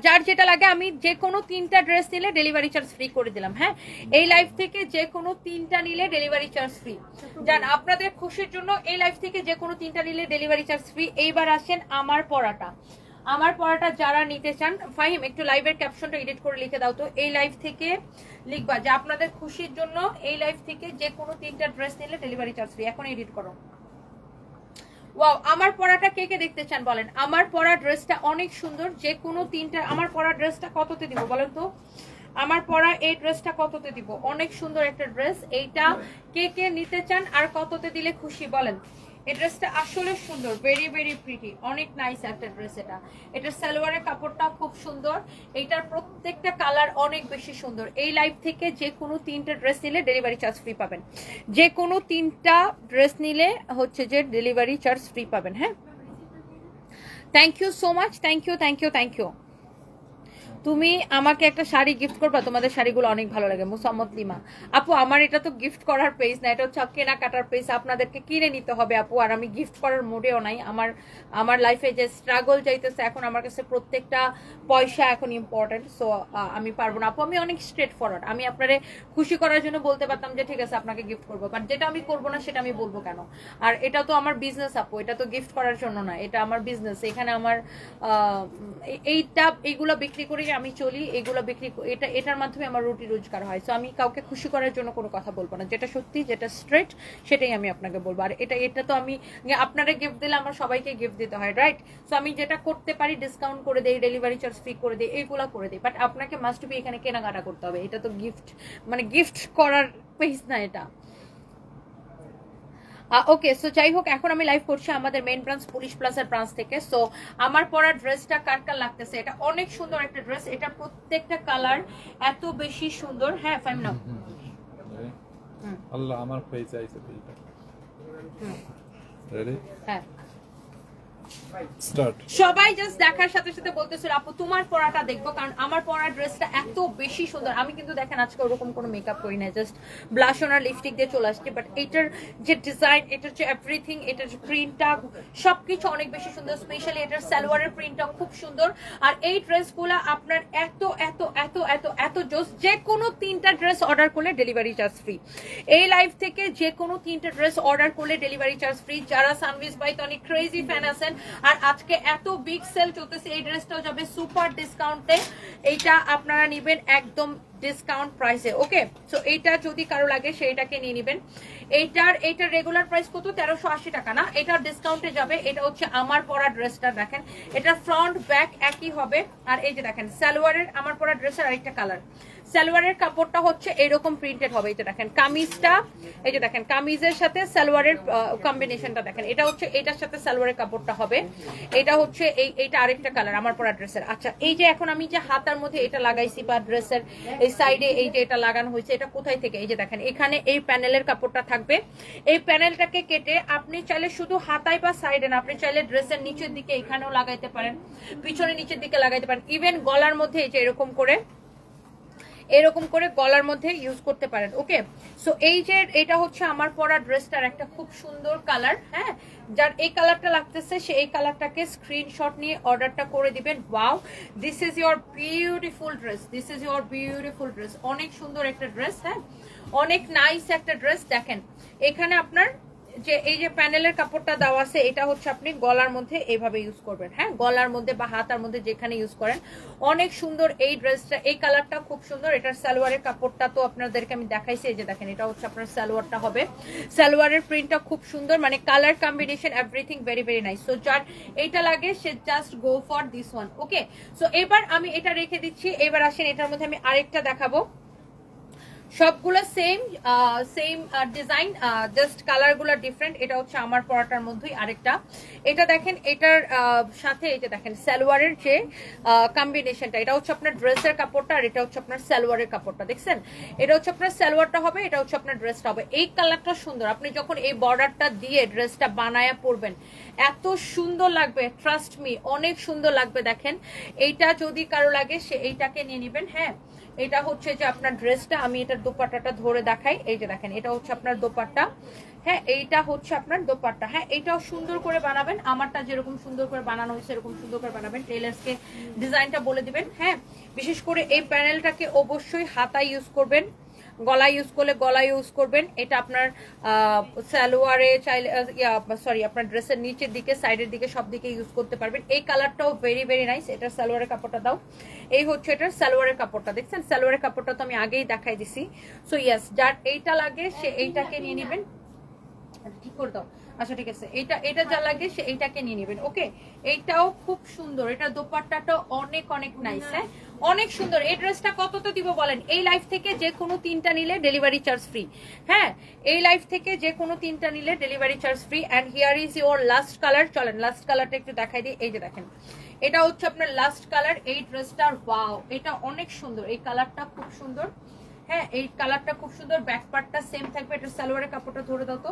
যার যেটা লাগে, আমি যে কোনো 3টা ড্রেস নিলে ডেলিভারি চার্জ ফ্রি করে দিলাম। হ্যাঁ এই লাইভ থেকে যে কোনো 3টা নিলে ডেলিভারি চার্জ ফ্রি। জান আপনাদের খুশির জন্য এই লাইভ থেকে যে কোনো 3টা নিলে ডেলিভারি চার্জ ফ্রি। এইবার আসেন আমার পড়াটা, আমার পড়াটা যারা নিতে চান, ফাহিম একটু লাইভের ক্যাপশনটা এডিট করে লিখে দাও তো। এই লাইভ থেকে লিখবা যে আপনাদের খুশির জন্য এই লাইভ থেকে যে কোনো 3টা ড্রেস নিলে ডেলিভারি চার্জ ফ্রি। এখন এডিট করো। ওয়াও, আমার পরাটা কে কে দেখতে চান বলেন। আমার পরা ড্রেসটা অনেক সুন্দর, যে কোনো তিনটা। আমার পরা ড্রেসটা কততে দিব বলেন তো? আমার পরা এই ড্রেসটা কততে দিব? অনেক সুন্দর একটা ড্রেস। এইটা কে কে নিতে চান আর কততে দিলে খুশি বলেন? এই ড্রেসটা আসলে সুন্দর, ভেরি ভেরি প্রিটি, অনেক নাইস একটা ড্রেস। এটার সালোয়ারের কাপড়টা খুব সুন্দর, এইটার প্রত্যেকটা কালার অনেক বেশি সুন্দর। এই লাইভ থেকে যে কোনো তিনটা ড্রেস নিলে ডেলিভারি চার্জ ফ্রি পাবেন। যে কোনো তিনটা ড্রেস নিলে হচ্ছে যে ডেলিভারি চার্জ ফ্রি পাবেন। হ্যাঁ, thank you so much, thank you thank you thank you. তুমি আমাকে একটা শাড়ি গিফট করবা, তোমাদের শাড়িগুলো অনেক ভালো লাগে। মুসাম্মদ লিমা আপু, আমার এটা তো গিফট করার পেজ না, এটা হচ্ছে কেনাকাটার পেজ, আপনাদেরকে কিনে নিতে হবে আপু। আর আমি গিফট করার মোডেও নাই। আমার লাইফে যে স্ট্রাগল যাইতেছে এখন, আমার কাছে প্রত্যেকটা পয়সা এখন ইম্পর্টেন্ট। সো আমি পারবো না আপু, আমি অনেক স্ট্রেট ফরওয়ার্ড। আমি আপনারে খুশি করার জন্য বলতে পারতাম যে ঠিক আছে আপনাকে গিফট করবো, বাট যেটা আমি করবো না সেটা আমি বলবো কেন? আর এটা তো আমার বিজনেস আপু, এটা তো গিফট করার জন্য না, এটা আমার বিজনেস। এখানে আমার এইগুলো বিক্রি করে আমি চলি, এগুলো বিক্রি, এটার মাধ্যমে আমার রুটি রোজগার হয়। সো আমি কাউকে খুশি করার জন্য কোনো কথা বলবো না, যেটা সত্যি যেটা স্ট্রেট সেটাই আমি আপনাকে বলবো। আর এটা তো আমি আপনারা গিফট দিলে আমার সবাইকে গিফট দিতে হয়, রাইট? সো আমি যেটা করতে পারি ডিসকাউন্ট করে দেই, ডেলিভারি চার্জ ফ্রি করে দিই, এইগুলো করে দিই। বাট আপনাকে মাস্ট বি এখানে কেনাকাটা করতে হবে। এটা তো গিফট, মানে গিফট করার পেজ না এটা। ওকে, সো যাই হোক, এখন আমি লাইভ করছি আমাদের মেইন ব্রাঞ্চ পুলিশ প্লাজার ব্রাঞ্চ থেকে। সো আমার পরা ড্রেসটা কার কার লাগতেছে? এটা অনেক সুন্দর একটা ড্রেস, এটা প্রত্যেকটা কালার এত বেশি সুন্দর। হ্যাঁ ফাইম নাও আল্লাহ আমার পেজ আইছে পেজটা রেডি। হ্যাঁ, স্টার্ট। সবাই জাস্ট দেখার সাথে সাথে বলতেছিল আপু তোমার পরাটা দেখবো, কারণ আমার পরা ড্রেসটা এত বেশি সুন্দর। আমি কিন্তু দেখেন আজকে ওরকম কোনো মেকআপ করি না, জাস্ট ব্লাশ অন আর লিপস্টিক দিয়ে চলে আসছি। বাট এটার যে ডিজাইন, এটার যে এভরিথিং, এটার যে প্রিন্টটা, সবকিছু অনেক বেশি সুন্দর। স্পেশালি এটার সালোয়ারের প্রিন্টটা খুব সুন্দর। আর এই ড্রেসগুলো আপনার এত এত এত এত এত জোস, যে কোনো তিনটা ড্রেস অর্ডার করলে ডেলিভারি চার্জ ফ্রি। এই লাইভ থেকে যে কোনো তিনটা ড্রেস অর্ডার করলে ডেলিভারি চার্জ ফ্রি। যারা সানভিজ বাই টনি ক্রেজি ফ্যান আছেন, আর আজকে এত বিগ সেল চলতেছে, এই ড্রেসটাও যাবে সুপার ডিসকাউন্টে। এইটা আপনারা নিবেন একদম ডিসকাউন্ট প্রাইসে। ওকে, সো এইটা যদি কারো লাগে সেইটাকে নিয়ে নিবেন। এইটার রেগুলার প্রাইস কত? 1380 টাকা না? এটার ডিসকাউন্টে যাবে। এটা হচ্ছে আমার পরা ড্রেসটা, দেখেন এটা ফ্রন্ট ব্যাক একই হবে। আর এই যে দেখেন সালোয়ারের, আমার পরা ড্রেসের আরেকটা কালার, সালোয়ারের কাপড়টা হচ্ছে এরকম প্রিন্টেড হবে। এই যে দেখেন কামিজটা, এই যে দেখেন কামিজের সাথে সালোয়ারের কম্বিনেশনটা দেখেন, এটা হচ্ছে এটার সাথে সালোয়ারের কাপড়টা হবে। এটা হচ্ছে এইটা আরেকটা কালার আমার পরা ড্রেসের। আচ্ছা, এই যে এখন আমি যে হাতার মধ্যে এটা লাগাইছি বা ড্রেসের এই সাইডে এই যে এটা লাগানো হয়েছে, এটা কোথায় থেকে? এই যে দেখেন এখানে এই প্যানেলের কাপড়টা থাকবে। এই প্যানেলটাকে কেটে আপনি চাইলে শুধু হাতায় বা সাইডে না, আপনি চাইলে ড্রেসের নিচের দিকে এখানেও লাগাইতে পারেন, পিছনে নিচের দিকে লাগাইতে পারেন, ইভেন গলার মধ্যে এই যে এরকম করে গলার মধ্যে ইউজ করতে পারেন। ওকে, সো এই যে এটা হচ্ছে আমার পরা ড্রেসটার একটা খুব সুন্দর কালার। হ্যাঁ, যার এই কালারটা লাগতেছে সে এই কালারটাকে স্ক্রিনশট নিয়ে অর্ডারটা করে দিবেন। Wow, this is your beautiful dress, this is your beautiful dress. অনেক সুন্দর একটা ড্রেস, হ্যাঁ অনেক নাইস একটা ড্রেস। দেখেন এখানে আপনার যে এই যে প্যানেলের কাপড়টা দেওয়া আছে, এটা হচ্ছে আপনি গলার মধ্যে এইভাবে ইউজ করবেন। হ্যাঁ, গলার মধ্যে বা হাতার মধ্যে যেখানে ইউজ করেন। অনেক সুন্দর এই ড্রেসটা, এই কালারটা খুব সুন্দর। এটার সালোয়ারের কাপড়টা তো আপনাদেরকে আমি দেখাইছি, এই যে দেখেন এটা হচ্ছে আপনার সালোয়ারটা হবে। সালোয়ারের প্রিন্টটা খুব সুন্দর, মানে colour combination everything very very nice. So যার এইটা লাগে সে just go for this one. Okay, so এবার আমি এটা রেখে দিচ্ছি। এবার আসেন এটার মধ্যে আমি আরেকটা দেখাবো। সবগুলো সেম ডিজাইন, জাস্ট কালার গুলো ডিফারেন্ট। এটা হচ্ছে আমার পরাটার মধ্যেই আরেকটা। এটা দেখেন এটার সাথে এই যে দেখেন সালোয়ারের যে কম্বিনেশনটা, এটা হচ্ছে আপনার ড্রেসের কাপড়টা আর এটা হচ্ছে আপনার সালোয়ারের কাপড়টা। দেখছেন, এটা হচ্ছে আপনার সালোয়ারটা হবে, এটা হচ্ছে আপনার ড্রেসটা হবে। এই কালারটা সুন্দর, আপনি যখন এই বর্ডারটা দিয়ে ড্রেসটা বানায়া পরবেন এত সুন্দর লাগবে, ট্রাস্ট মি অনেক সুন্দর লাগবে। দেখেন এইটা যদি কারো লাগে সে এইটাকে নিয়ে নেবেন। হ্যাঁ, এটা হচ্ছে যে আপনার ড্রেসটা, আমি এটার দোপাট্টাটা ধরে দেখাই। এই যে দেখেন এটা হচ্ছে আপনার দোপাট্টা। হ্যাঁ, এইটা হচ্ছে আপনার দোপাট্টা। হ্যাঁ, এইটাও সুন্দর করে বানাবেন, আমারটা যেরকম সুন্দর করে বানানো হয়েছে এরকম সুন্দর করে বানাবেন। টেলার্সকে ডিজাইনটা বলে দিবেন। হ্যাঁ, বিশেষ করে এই প্যানেলটাকে অবশ্যই হাতায় ইউজ করবেন, গলায় ইউজ করলে গলায় ইউজ করবেন। এটা আপনার সালোয়ারে চাইলে সরি আপনার ড্রেসের নিচের দিকে, সাইডের দিকে, সব দিকে ইউজ করতে পারবেন। এই কালারটাও ভেরি ভেরি নাইস। এটার সালোয়ারের কাপড়টা দাও, এই হচ্ছে এটার সালোয়ারের কাপড়টা। দেখছেন সালোয়ারের কাপড়টা তো আমি আগেই দেখাই দিছি। সো ইয়েস, যার এইটা লাগে সে এইটাকে নিয়ে নেবেন। ঠিক করে দাও, আচ্ছা ঠিক আছে, এটা এটা যা লাগে সে এইটাকে নিয়ে নেবেন। ওকে, এইটাও খুব সুন্দর, এটা দোপাট্টাটা অনেক অনেক নাইস। হ্যাঁ অনেক সুন্দর। এই ড্রেসটা কততে দিব বলেন? এই লাইফ থেকে যে কোনো 3টা নিলে ডেলিভারি চার্জ ফ্রি। হ্যাঁ এই লাইফ থেকে যে কোনো 3টা নিলে delivery charge free. And here is your last colour. চলেন লাস্ট কালারটা একটু দেখাই দিই। এই যে দেখেন, এটা হচ্ছে আপনার লাস্ট কালার এই ড্রেসটার। ওয়াও, এটা অনেক সুন্দর, এই কালারটা খুব সুন্দর। হ্যাঁ এই কালারটা খুব সুন্দর, ব্যাক পার্টটা সেম থাকবে। এটা সালোয়ারের কাপড়টা ধরে দাও তো।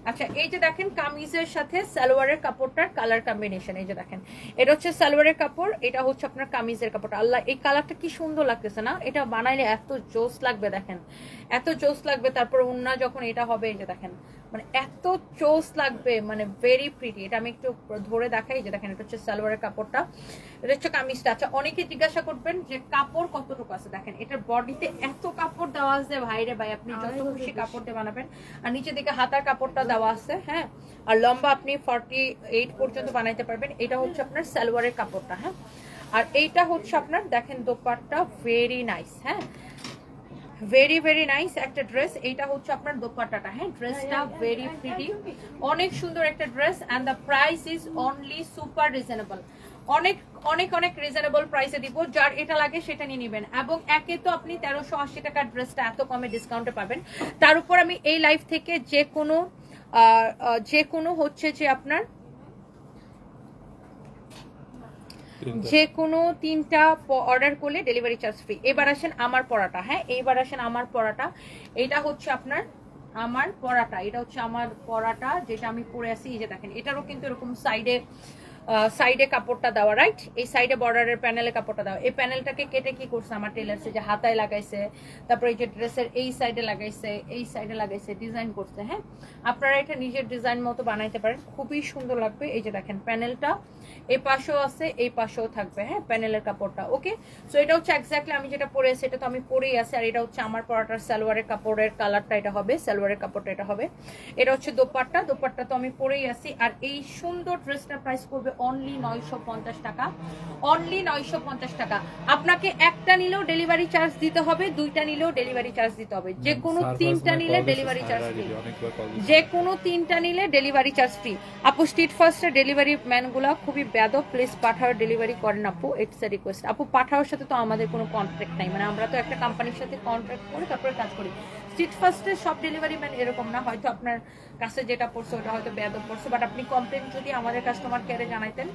আচ্ছা এই যে দেখেন কামিজের সাথে সালোয়ারের কাপড়টার কালার কম্বিনেশন, এই যে দেখেন এটা হচ্ছে সালোয়ারের কাপড়, এটা হচ্ছে আপনার কামিজের কাপড়। আল্লাহ এই কালারটা কি সুন্দর লাগতেছে না? এটা বানাইলে এত জোস লাগবে, দেখেন এত জোস লাগবে। তারপর ওন্না যখন এটা হবে, এই যে দেখেন মানে এত জোস লাগবে, মানে ভেরি প্রিটি। এটা আমি একটু ধরে দেখাই, যে দেখেন এটা হচ্ছে সালোয়ারের কাপড়টা, এটা হচ্ছে কামিজটা। আচ্ছা অনেকে জিজ্ঞাসা করবেন যে কাপড় কতটুকু আছে, দেখেন এটার বডিতে এত কাপড় দেওয়া আছে ভাইরে ভাই, আপনি যত খুশি কাপড় দিয়ে বানাবেন। আর নিচে দিকে হাতার কাপড়টা দেওয়া আছে। হ্যাঁ আর লম্বা আপনি 48 পর্যন্ত বানাইতে পারবেন। এটা হচ্ছে আপনার সালোয়ারের কাপড়টা। হ্যাঁ আর এইটা হচ্ছে আপনার দেখেন দোপাট্টা, ভেরি নাইস। হ্যাঁ ভেরি ভেরি নাইস একটা ড্রেস। এইটা হচ্ছে আপনার দোপাট্টাটা। হ্যাঁ ড্রেসটা ভেরি প্রিটি, অনেক সুন্দর একটা dress. And the price is only super reasonable, অনেক অনেক অনেক রিজনেবল প্রাইসে দিব। যার এটা লাগে সেটা নিয়ে নেবেন। এবং একে তো আপনি 1380 টাকার ড্রেসটা এত কমে ডিসকাউন্টে পাবেন, তার উপর আমি এই লাইফ থেকে যে কোনো হচ্ছে যে আপনার যে কোনো 3টা অর্ডার করলে ডেলিভারি চার্জ ফ্রি। এবার আসেন আমার পরাটা। হ্যাঁ এইবার আসেন আমার পরাটা। এটা হচ্ছে আপনার আমার পরাটা, এটা হচ্ছে আমার পরাটা যেটা আমি পরে আছি। এই যে দেখেন এটারও কিন্তু এরকম সাইডে কাপড়টা দেওয়া, রাইট? এই সাইডে বর্ডারের প্যানেলে কাপড়টা দেওয়া। এই প্যানেলটাকে কেটে কি করছে আমার টেলার্সে, যে হাতায় লাগাইছে, তারপরে এই যে ড্রেসের এই সাইডে লাগাইছে, এই সাইডে লাগাইছে, ডিজাইন করছে। হ্যাঁ আপনারা এটা নিজের ডিজাইন মতো বানাইতে পারেন, খুবই সুন্দর লাগবে। এই যে দেখেন প্যানেলটা এই পাশেও আছে, এই পাশেও থাকবে। হ্যাঁ প্যানেলের কাপড়টা। ওকে সো এটা হচ্ছে এক্স্যাক্টলি আমি যেটা পরে আছি, এটা তো আমি পরেই আছি। আর এটা হচ্ছে আমার পরাটার সালোয়ারের কাপড়ের কালারটা, এটা হবে সালোয়ারের কাপড়টা, এটা হবে। এটা হচ্ছে দোপাট্টা, দোপাট্টা তো আমি পরেই আছি। আর এই সুন্দর ড্রেসটার প্রাইস করবে অনলি 950 টাকা, অনলি 950 টাকা। আপনাকে একটা নিলেও ডেলিভারি চার্জ দিতে হবে, 2টা নিলেও ডেলিভারি চার্জ দিতে হবে। যে কোনো 3টা নিলে ডেলিভারি চার্জ ফ্রি, যে কোনো 3টা নিলে ডেলিভারি চার্জ ফ্রি। আপু স্ট্রিট ফার্স্টের ডেলিভারি ম্যানগুলা খুবই বেয়াদব, প্লিজ পাঠাওয়ার ডেলিভারি করেন আপু, ইটস এ রিকোয়েস্ট। আপু পাঠাওয়ার সাথে তো আমাদের কোনো কন্ট্রাক্ট নাই, মানে আমরা তো একটা কোম্পানির সাথে কন্ট্রাক্ট করে তারপরে কাজ করি। স্ট্রিট ফার্স্টের সব ডেলিভারি ম্যান এরকম না, হয়তো আপনার কাছে যেটা পড়ছে ওটা হয়তো বেয়াদব পড়ছে, বাট আপনি কমপ্লেন যদি আমাদের কাস্টমার কেয়ারে জানাইতেন।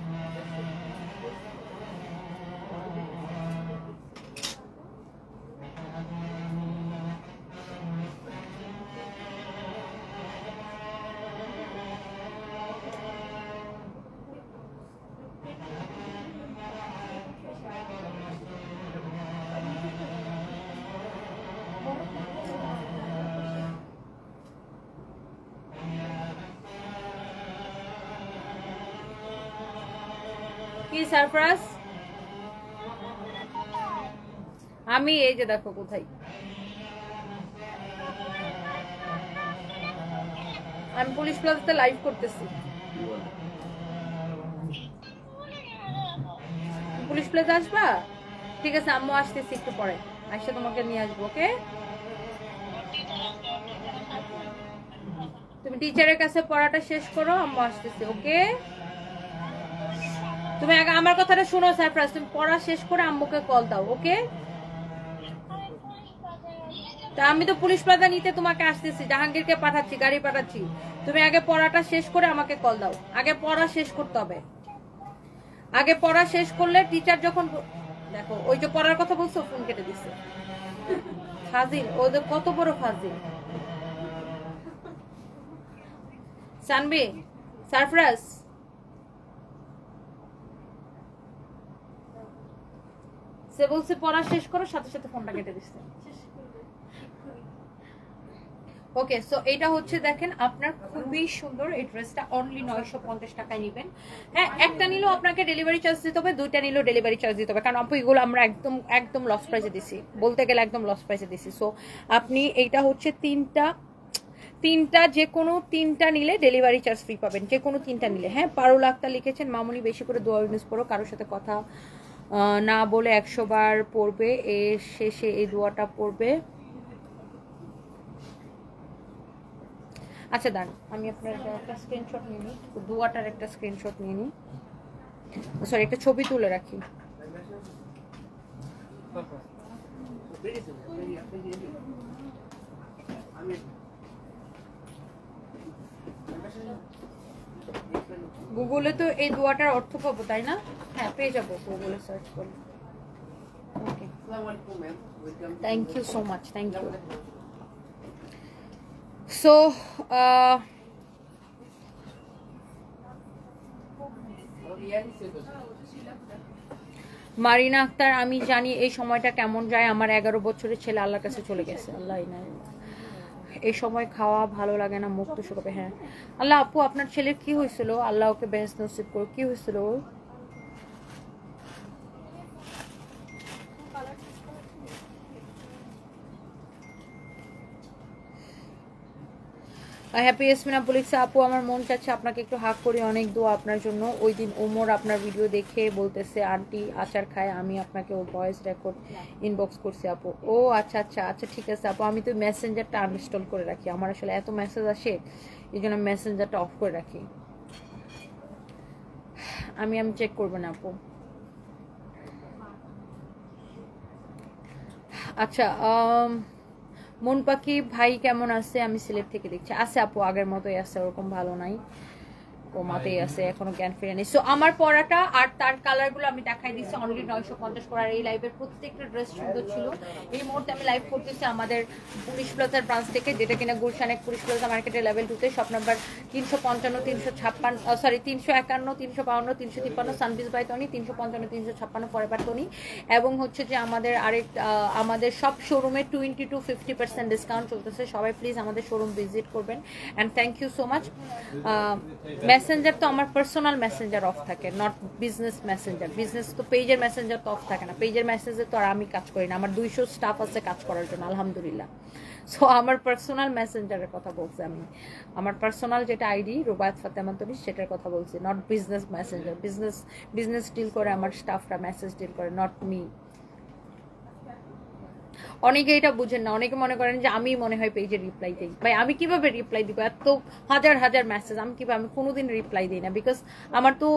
কি সারপ্রাইজ? আমি এই যে দেখো কোথায়, আমি পুলিশ প্লাজাতে লাইভ করতেছি। পুলিশ প্লাজা আসবা? ঠিক আছে আম্মু আসতেছি একটু পরে, আইসা তোমাকে নিয়ে আসবো। ওকে তুমি টিচারের কাছে পড়াটা শেষ করো, আম্মু আসতেছি। ওকে তুমি আগে আমার কথাটা শুনো সারপ্রাইজ, তুমি পড়া শেষ করে আম্মুকে কল দাও। ওকে তা আমি তো পুলিশ প্লাজা নিতে তোমাকে আসতেছি, জাহাঙ্গীরকে পাঠাচ্ছি, গাড়ি পাঠাচ্ছি। তুমি আগে পড়াটা শেষ করে আমাকে কল দাও। আগে পড়া শেষ করতে হবে, আগে পড়া শেষ করলে টিচার যখন দেখো ওই যে পড়ার কথা বলছো ফোন কেটে দিচ্ছে। ফাজিল, ওদের কত বড় ফাজিল। সানবি সারপ্রাইজ সে বলছে পড়া শেষ করো, সাথে সাথে ফোনটা কেটে দিচ্ছে। ওকে সো এটা হচ্ছে দেখেন আপনার খুবই সুন্দর এই ড্রেসটা, অনলি 950 টাকায় নেবেন। হ্যাঁ একটা নিলেও আপনাকে ডেলিভারি চার্জ দিতে হবে, 2টা নিলেও ডেলিভারি চার্জ দিতে হবে, কারণ আপু এগুলো আমরা একদম একদম লস প্রাইসে দিছি, বলতে গেলে একদম লস প্রাইসে দিছি। সো আপনি এইটা হচ্ছে তিনটা যে কোনো 3টা নিলে ডেলিভারি চার্জ ফ্রি পাবেন, যে কোনো 3টা নিলে। হ্যাঁ পারুল আক্তার লিখেছেন মামুনি বেশি করে দোয়া ইউজ করো, কারোর সাথে কথা না বলে 100 বার পড়বে, এর শেষে এই দোয়াটা পড়বে। আচ্ছা দাঁড়ান, আমি আপনার একটা স্ক্রিনশট নিয়ে নিই, দুয়াটার একটা স্ক্রিনশট নিয়ে নিই, সরি একটা ছবি তুলে রাখি। গুগলে তো এই দুয়াটার অর্থ পাবো তাই না? হ্যাঁ পেয়ে যাবো গুগলে সার্চ করলে। Okay, thank you so much, thank you. So Marina Akter, আমি জানি এই সময়টা কেমন যায়, আমার 11 বছরের ছেলে আল্লাহর কাছে চলে গেছে। আল্লাহ এই সময় খাওয়া ভালো লাগে না, মুখ তো শুকাবে। হ্যাঁ আল্লাহ, আপু আপনার ছেলের কি হয়েছিল? আল্লাহ ওকে বেহেশত নসিব করো। কি হয়েছিল? হ্যাপি ইয়াসমিনা বলেছে, আপু আমার মন চাচ্ছে আপনাকে একটু হাক করি, অনেক দোয়া আপনার জন্য। ওই দিন ওমর আপনার ভিডিও দেখে বলতেছে আন্টি আচার খায়, আমি আপনাকে ও ভয়েস রেকর্ড ইনবক্স করছি আপু। ও আচ্ছা আচ্ছা আচ্ছা ঠিক আছে আপু, আমি তো মেসেঞ্জারটা আনইনস্টল করে রাখি, আমার আসলে এত মেসেজ আসে এই জন্য মেসেঞ্জারটা অফ করে রাখি। আমি চেক করবো না আপু। আচ্ছা মন পাখি ভাই কেমন আছে? আমি সিলেট থেকে দেখছি। আছে আপু, আগের মতোই আছে, ওরকম ভালো নাই, কোমাতেই আছে, এখনো জ্ঞান ফিরে নেই। সো আমার পরাটা আর তার কালারগুলো আমি দেখাই দিচ্ছি। অনলি 950 করার এই লাইভের প্রত্যেকটা ড্রেস সুন্দর ছিল। এই মুহূর্তে আমি লাইভ করতেছি আমাদের পুলিশ প্লাজার ব্রাঞ্চ থেকে, যেটা কিনা গুলশান এক পুলিশ প্লাজা মার্কেটের লেভেল 2-তে, shop number 355, 356, sorry 351, 352, 353 Sunbiz by Toni, 355, 356 forever Toni. এবং হচ্ছে যে আমাদের আমাদের সব শোরুমে 20 to 50% ডিসকাউন্ট চলতেছে। সবাই প্লিজ আমাদের শোরুম ভিজিট করবেন। And thank you so much. Messenger তো আমার পার্সোনাল মেসেঞ্জার অফ থাকে, নট বিজনেস মেসেঞ্জার। বিজনেস তো পেজের মেসেঞ্জার তো অফ থাকে না, পেজের মেসেঞ্জার তো আর আমি কাজ করি না, আমার 200 স্টাফ আছে কাজ করার জন্য আলহামদুলিল্লাহ। সো আমার পার্সোনাল মেসেঞ্জারের কথা বলছি আমি, আমার পার্সোনাল যেটা আইডি রুবায়াত ফাতেমা তনি সেটার কথা বলছি, not business messenger. Business deal করে আমার স্টাফরা, মেসেজ ডিল করে, নট মি। অনেকে এটা বুঝেন না, অনেকে মনে করেন যে আমি মনে হয় পেজে রিপ্লাই দিই। ভাই আমি কিভাবে রিপ্লাই দিব? এত হাজার হাজার মেসেজ আমি কিভাবে, আমি কোনোদিন রিপ্লাই দিই না। বিকজ আমার তো,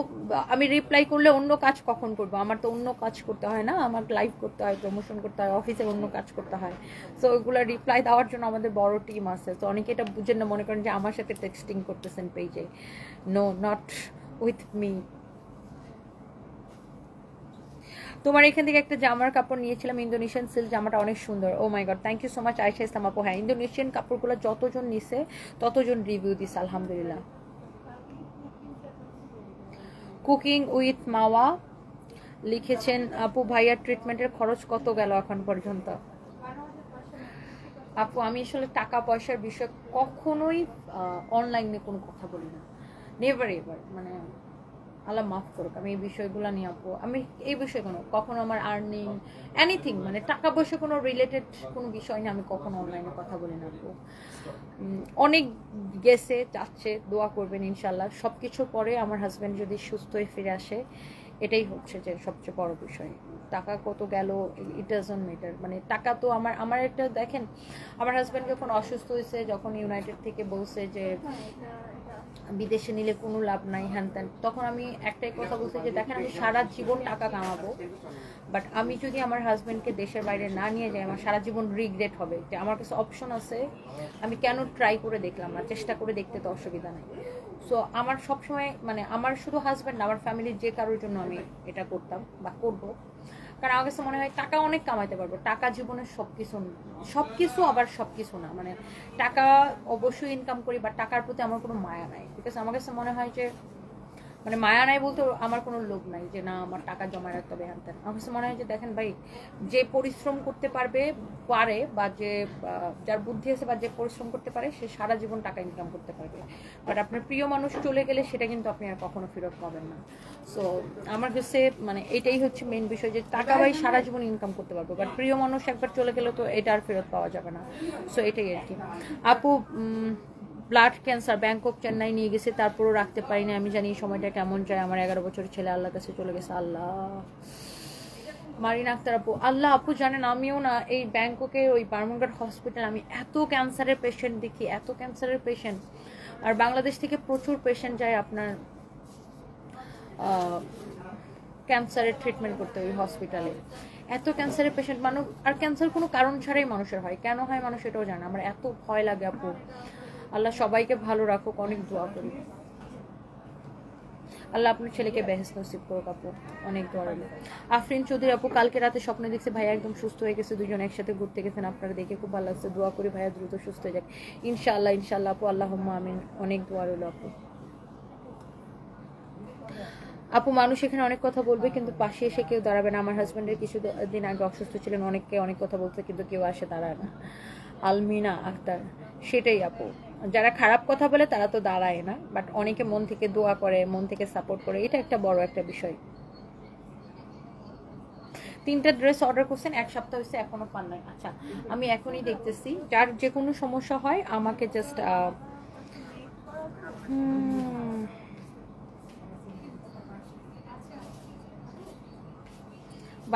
আমি রিপ্লাই করলে অন্য কাজ কখন করবো? আমার তো অন্য কাজ করতে হয় না, আমার লাইভ করতে হয়, প্রমোশন করতে হয়, অফিসে অন্য কাজ করতে হয়। সো ওইগুলো রিপ্লাই দেওয়ার জন্য আমাদের বড় টিম আছে। তো অনেকে এটা বুঝেন না, মনে করেন যে আমার সাথে টেক্সটিং করতেছেন পেজে। No, not with me. তোমার এখান থেকে একটা জামার কাপড় নিয়েছিলাম, ইন্দোনেশিয়ান সিল্ক, জামাটা অনেক সুন্দর। Oh my god, thank you so much Ayesha Islam আপু। হ্যাঁ ইন্দোনেশিয়ান কাপড়গুলো যতজন নিছে ততজন রিভিউ দিছে আলহামদুলিল্লাহ। কুকিং উইথ মাওয়া লিখেছেন, আপু ভাইয়ার ট্রিটমেন্টের খরচ কত গেল এখন পর্যন্ত? আপু আমি আসলে টাকা পয়সার বিষয়ে কখনোই অনলাইনে কোনো কথা বলি না, নেভার এভার। মানে আল্লাহ মাফ করুক, আমি এই বিষয়গুলো নিয়ে আপু, আমি এই বিষয়ে কখনো আমার আর্নিং এনিথিং, মানে টাকা পয়সা কোনো রিলেটেড কোনো বিষয় নিয়ে আমি কখনো অনলাইনে কথা বলি না আপু। অনেক গেছে যাচ্ছে, দোয়া করবেন ইনশাল্লাহ। সব কিছুর পরে আমার হাজব্যান্ড যদি সুস্থ হয়ে ফিরে আসে, এটাই হচ্ছে যে সবচেয়ে বড় বিষয়। টাকা কত গেল ইট ডাজন্ট ম্যাটার। মানে টাকা তো আমার একটা দেখেন, আমার হাজব্যান্ড যখন অসুস্থ হয়েছে, যখন ইউনাইটেড থেকে বলছে যে বিদেশে নিলে কোনো লাভ নাই হ্যান ত্যান, তখন আমি একটাই কথা বলছি যে দেখেন আমি সারা জীবন টাকা কামাবো, বাট আমি যদি আমার হাজব্যান্ডকে দেশের বাইরে না নিয়ে যাই আমার সারা জীবন রিগ্রেট হবে। যে আমার কাছে অপশন আছে, আমি কেন ট্রাই করে দেখলাম না, চেষ্টা করে দেখতে তো অসুবিধা নেই। সো আমার সবসময় মানে আমার শুধু হাজব্যান্ড না, আমার ফ্যামিলির যে কারোর জন্য আমি এটা করতাম বা করবো। কারণ আমার কাছে মনে হয় টাকা অনেক কামাইতে পারবো, টাকা জীবনের সবকিছু আবার সবকিছু না। মানে টাকা অবশ্যই ইনকাম করি, বা টাকার প্রতি আমার কোনো মায়া নাই। বিকজ আমার কাছে মনে হয় যে মানে মায়া নাই বলতে আমার কোনো লোভ নাই যে না আমার টাকা জমা রাখতে হবে হ্যান ত্যান। আমার কাছে মনে হয় যে দেখেন ভাই, যে পরিশ্রম করতে পারে বা যে যার বুদ্ধি আছে বা যে পরিশ্রম করতে পারে সে সারা জীবন টাকা ইনকাম করতে পারবে। বাট আপনার প্রিয় মানুষ চলে গেলে সেটা কিন্তু আপনি আর কখনো ফেরত পাবেন না। সো আমার কাছে মানে এটাই হচ্ছে মেইন বিষয়, যে টাকা ভাই সারা জীবন ইনকাম করতে পারবো, বাট প্রিয় মানুষ একবার চলে গেলে তো এটা আর ফেরত পাওয়া যাবে না। সো এটাই আর কি। আপু ব্লাড ক্যান্সার, ব্যাংকক চেন্নাই নিয়ে গেছে, তারপরও রাখতে পারি না। আমি জানি এই সময়টা কেমন যায়। আমার 11 বছর ছেলে আল্লাহর কাছে চলে গেছে। আল্লাহ মারিনা আক্তার আপু, আল্লাহ আপু জানেন আমিও না এই ব্যাংককের ওই বার্মুডার হসপিটাল আমি এত ক্যান্সারের পেশেন্ট দেখি, এত ক্যান্সারের পেশেন্ট। আর বাংলাদেশ থেকে প্রচুর পেশেন্ট যায় আপনার ক্যান্সারের ট্রিটমেন্ট করতে ওই হসপিটালে। এত ক্যান্সারের পেশেন্ট মানুষ, আর ক্যান্সার কোনো কারণ ছাড়াই মানুষের হয়, কেন হয় মানুষ এটাও জানে। আমার এত ভয় লাগে আপু। আল্লাহ সবাইকে ভালো রাখুক, অনেক দোয়া করি। আল্লাহ আপনার ছেলেকে বেহেশত নসিব করুক আপু, অনেক দোয়া রইল। আফরিন চৌধুরী আপু, কালকে রাতে স্বপ্নে দেখছে ভাইয়া একদম সুস্থ হয়ে গেছে, দুজন একসাথে ঘুরতে গেছেন, আপনারা দেখে খুব ভালো লাগছে। দোয়া করি ভাইয়া দ্রুত সুস্থ হয়ে যাক ইনশাআল্লাহ, ইনশাআল্লাহ আপু, আল্লাহুম্মা আমিন, অনেক দোয়া রইল আপু। আপু মানুষ এখানে অনেক কথা বলবে কিন্তু পাশে এসে কেউ দাঁড়াবে না। আমার হাজব্যান্ডের কিছুদিন আগে অসুস্থ ছিলেন, অনেককে অনেক কথা বলতে কিন্তু কেউ আসে দাঁড়ায় না। আলমিনা আক্তার, সেটাই আপু, যারা খারাপ কথা বলে তারা তো দাঁড়ায় না, বাট অনেকে মন থেকে দোয়া করে, মন থেকে সাপোর্ট করে, এটা একটা বড় একটা বিষয়। 3টা ড্রেস অর্ডার করছেন, 1 সপ্তাহ হয়েছে এখনো পান নাই। আচ্ছা আমি এখনই দেখতেছি, যার যে কোনো সমস্যা হয় আমাকে জাস্ট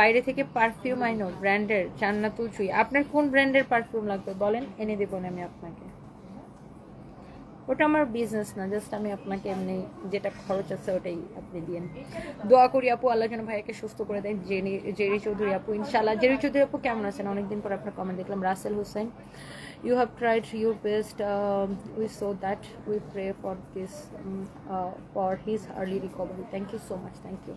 বাইরে থেকে পারফিউম আইনো ব্র্যান্ডের জান্নাতুল চুই, আপনার কোন ব্র্যান্ডের পারফিউম লাগবে বলেন, এনে দেবো না আমি আপনাকে। ওটা আমার বিজনেস না, জাস্ট আমি আপনাকে এমনি যেটা খরচ আছে ওটাই আপনি দিয়েন। দোয়া করি আপু আল্লাহ যেন ভাইয়াকে সুস্থ করে দেন। জেরি চৌধুরী আপু, ইনশাআল্লাহ। জেরি চৌধুরী আপু কেমন আছেন, অনেকদিন পর আপনার কমেন্ট দেখলাম। Rasel Hossain, you have tried your best, we so that we pray for this for his early recovery, thank you so much, thank you.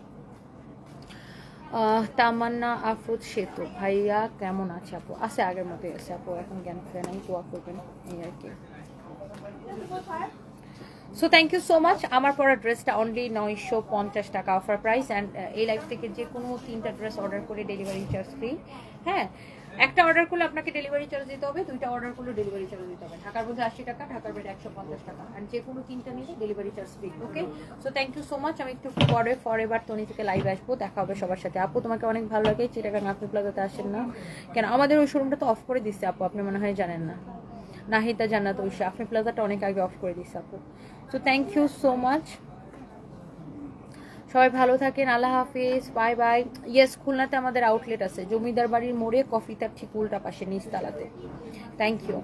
Tamanna Afroz Setu, ভাইয়া কেমন আছে আপু? আছে, আগের মতোই আছে আপু, এখন জ্ঞান ফেরে নাই, দোয়া করবেন এই আর কি। So thank you so much. আমার পরা ড্রেসটা অনলি 950 টাকা অফার প্রাইস, অ্যান্ড এই লাইফ থেকে যে কোনো 3টা ড্রেস অর্ডার করে ডেলিভারি চার্জ ফ্রি। হ্যাঁ, একটা অর্ডার করলে আপনাকে ডেলিভারি চার্জ দিতে হবে, 2টা অর্ডার করলে ডেলিভারি চার্জ দিতে হবে। ঢাকার মধ্যে 80 টাকা, ঢাকার বাইরে 150 টাকা, আর যে কোনো 3টা নিলে delivery charge free. Okay, so thank you so much. আমি একটু পরে ফরএভার তনি থেকে লাইভে আসবো, দেখা হবে সবার সাথে। আপু তোমাকে অনেক ভালো লাগে, চিটাগাং আপনি প্লাজাতে আসেন না কেন? আমাদের ওই শোরুমটা তো অফ করে দিচ্ছে আপু, আপনি মনে হয় জানেন না। নাহিদা জান্নাত ঐশী, আপনি প্লাজাটা অনেক আগে অফ করে দিচ্ছে আপু। So thank you so much, সবাই ভালো থাকেন, আল্লাহ হাফিজ, বাই বাই। ইয়েস, খুলনাতে আমাদের আউটলেট আছে, জমিদার বাড়ির মোড়ে, কফিটার ঠিক উল্টা পাশে নিচতলাতে। Thank you.